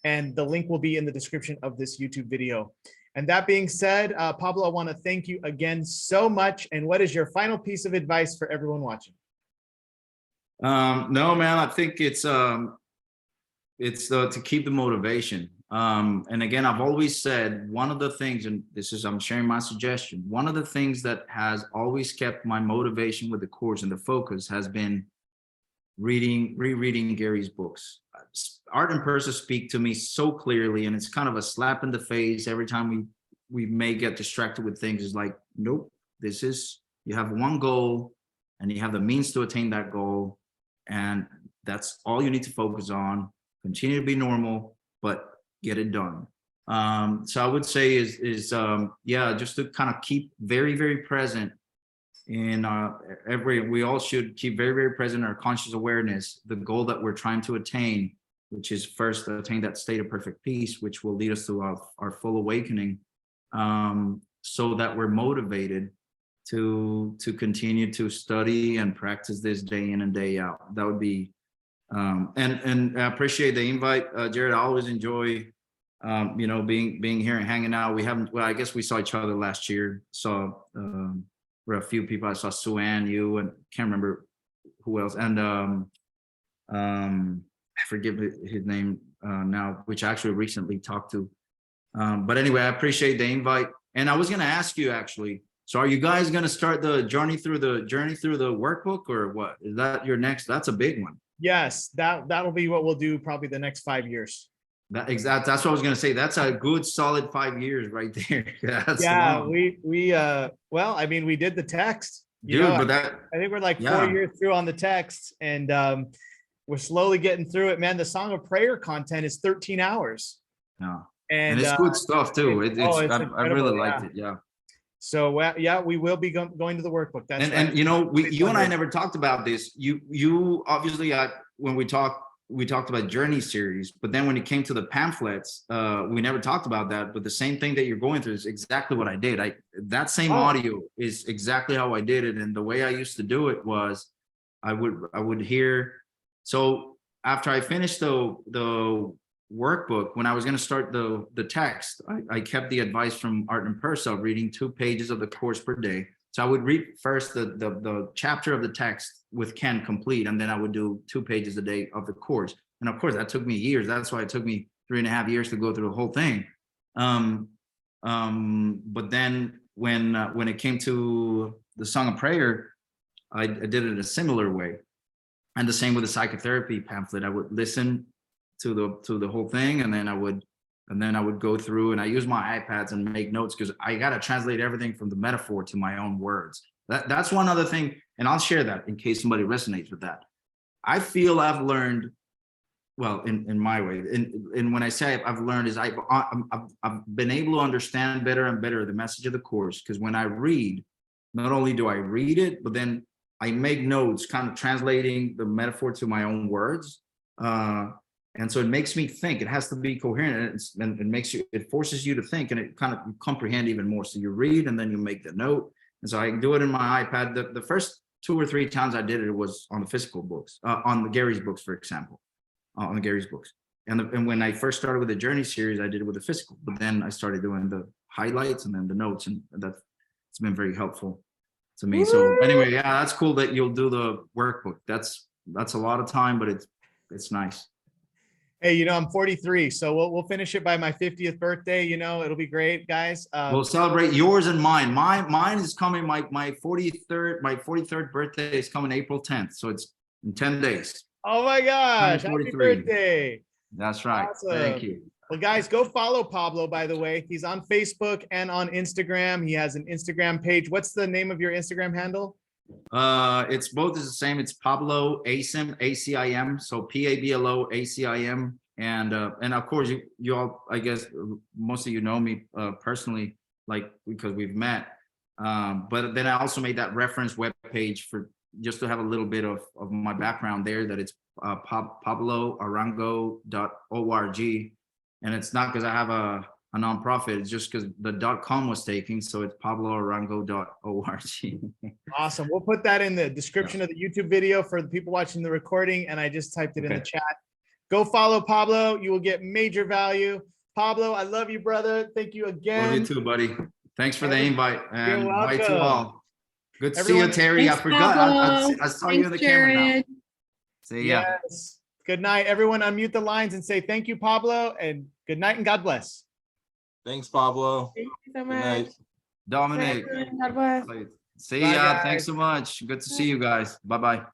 And the link will be in the description of this YouTube video. And that being said, Pablo, I want to thank you again so much. And what is your final piece of advice for everyone watching? No, man, I think it's to keep the motivation. And again, I've always said one of the things, and this is, I'm sharing my suggestion, one of the things that has always kept my motivation with the course and the focus has been rereading Gary's books. Art and Persa speak to me so clearly, and it's kind of a slap in the face every time we may get distracted with things. It's like, nope, you have one goal and you have the means to attain that goal, and that's all you need to focus on. Continue to be normal, but get it done. So I would say is just to kind of keep very, very present in we all should keep very, very present in our conscious awareness, the goal that we're trying to attain, which is first to attain that state of perfect peace, which will lead us to our full awakening, so that we're motivated to continue to study and practice this day in and day out. That would be, and I appreciate the invite, Jared. I always enjoy, being here and hanging out. I guess we saw each other last year. For a few people, I saw Sue Ann, you, and can't remember who else. And I forget his name now, which I actually recently talked to. But anyway, I appreciate the invite. And I was going to ask you, actually, so are you guys going to start the journey through the workbook, or what? Is that your next? That's a big one. Yes, that'll be what we'll do probably the next 5 years. That's what I was going to say. That's a good solid 5 years right there. That's long. We did the text. I think we're like 4 years through on the text, and we're slowly getting through it, man. The Song of Prayer content is 13 hours. No. And it's good stuff too. I really liked it. Yeah. So we will be going to the workbook. That's right. And you and I never talked about this. You obviously, when we talked about Journey series, but then when it came to the pamphlets, we never talked about that. But the same thing that you're going through is exactly what I did. That same audio is exactly how I did it. And the way I used to do it was I would hear. So after I finished the workbook, when I was going to start the text, I kept the advice from Art and Persa, reading 2 pages of the course per day. So I would read first the chapter of the text with Ken complete, and then I would do 2 pages a day of the course. And of course, that took me years. That's why it took me 3.5 years to go through the whole thing. But then when it came to the Song of Prayer, I did it a similar way. And the same with the psychotherapy pamphlet. I would listen to the whole thing, and then I would go through, and I use my iPads and make notes, because I got to translate everything from the metaphor to my own words. That's one other thing, and I'll share that in case somebody resonates with that. I feel I've learned, well, in my way, and when I say I've learned, is I've been able to understand better and better the message of the course, because when I read, not only do I read it, but then I make notes, kind of translating the metaphor to my own words. And so it makes me think. It has to be coherent, and it forces you to think, and it kind of comprehend even more. So you read, and then you make the note. And so I do it in my iPad. The first 2 or 3 times I did it, was on the physical books, on the Gary's books, for example, on the Gary's books. And when I first started with the Journey series, I did it with the physical, but then I started doing the highlights and then the notes, and it's been very helpful to me. So anyway, yeah, that's cool that you'll do the workbook. That's a lot of time, but it's nice. Hey, you know, I'm 43, so we'll finish it by my 50th birthday. You know, it'll be great, guys. We'll celebrate yours and mine. Mine is coming. My 43rd birthday is coming April 10th, so it's in 10 days. Oh my gosh! Happy birthday! That's right. Awesome. Thank you. Well, guys, go follow Pablo, by the way. He's on Facebook and on Instagram. He has an Instagram page. What's the name of your Instagram handle? It's both is the same. It's Pablo Acim, ACIM. So Pablo ACIM. And of course you all, I guess most of you know me personally, like, because we've met. But then I also made that reference web page for just to have a little bit of my background there, that it's pabloarango.org. And it's not because I have a nonprofit, it's just because the .com was taken, so it's pabloarango.org. Awesome. We'll put that in the description of the YouTube video for the people watching the recording, and I just typed it in the chat. Go follow Pablo. You will get major value. Pablo, I love you, brother. Thank you again. Love you too, buddy. Thanks for the invite, and bye to all. Good to see you, Terry. Thanks, I forgot. I saw you in the camera now. See ya. Yes. Good night. Everyone unmute the lines and say thank you, Pablo, and good night and God bless. Thanks, Pablo. Thank you so Good much. night. Dominic. God bless. See Bye, ya. guys. Thanks so much. Good to see you guys. Bye-bye.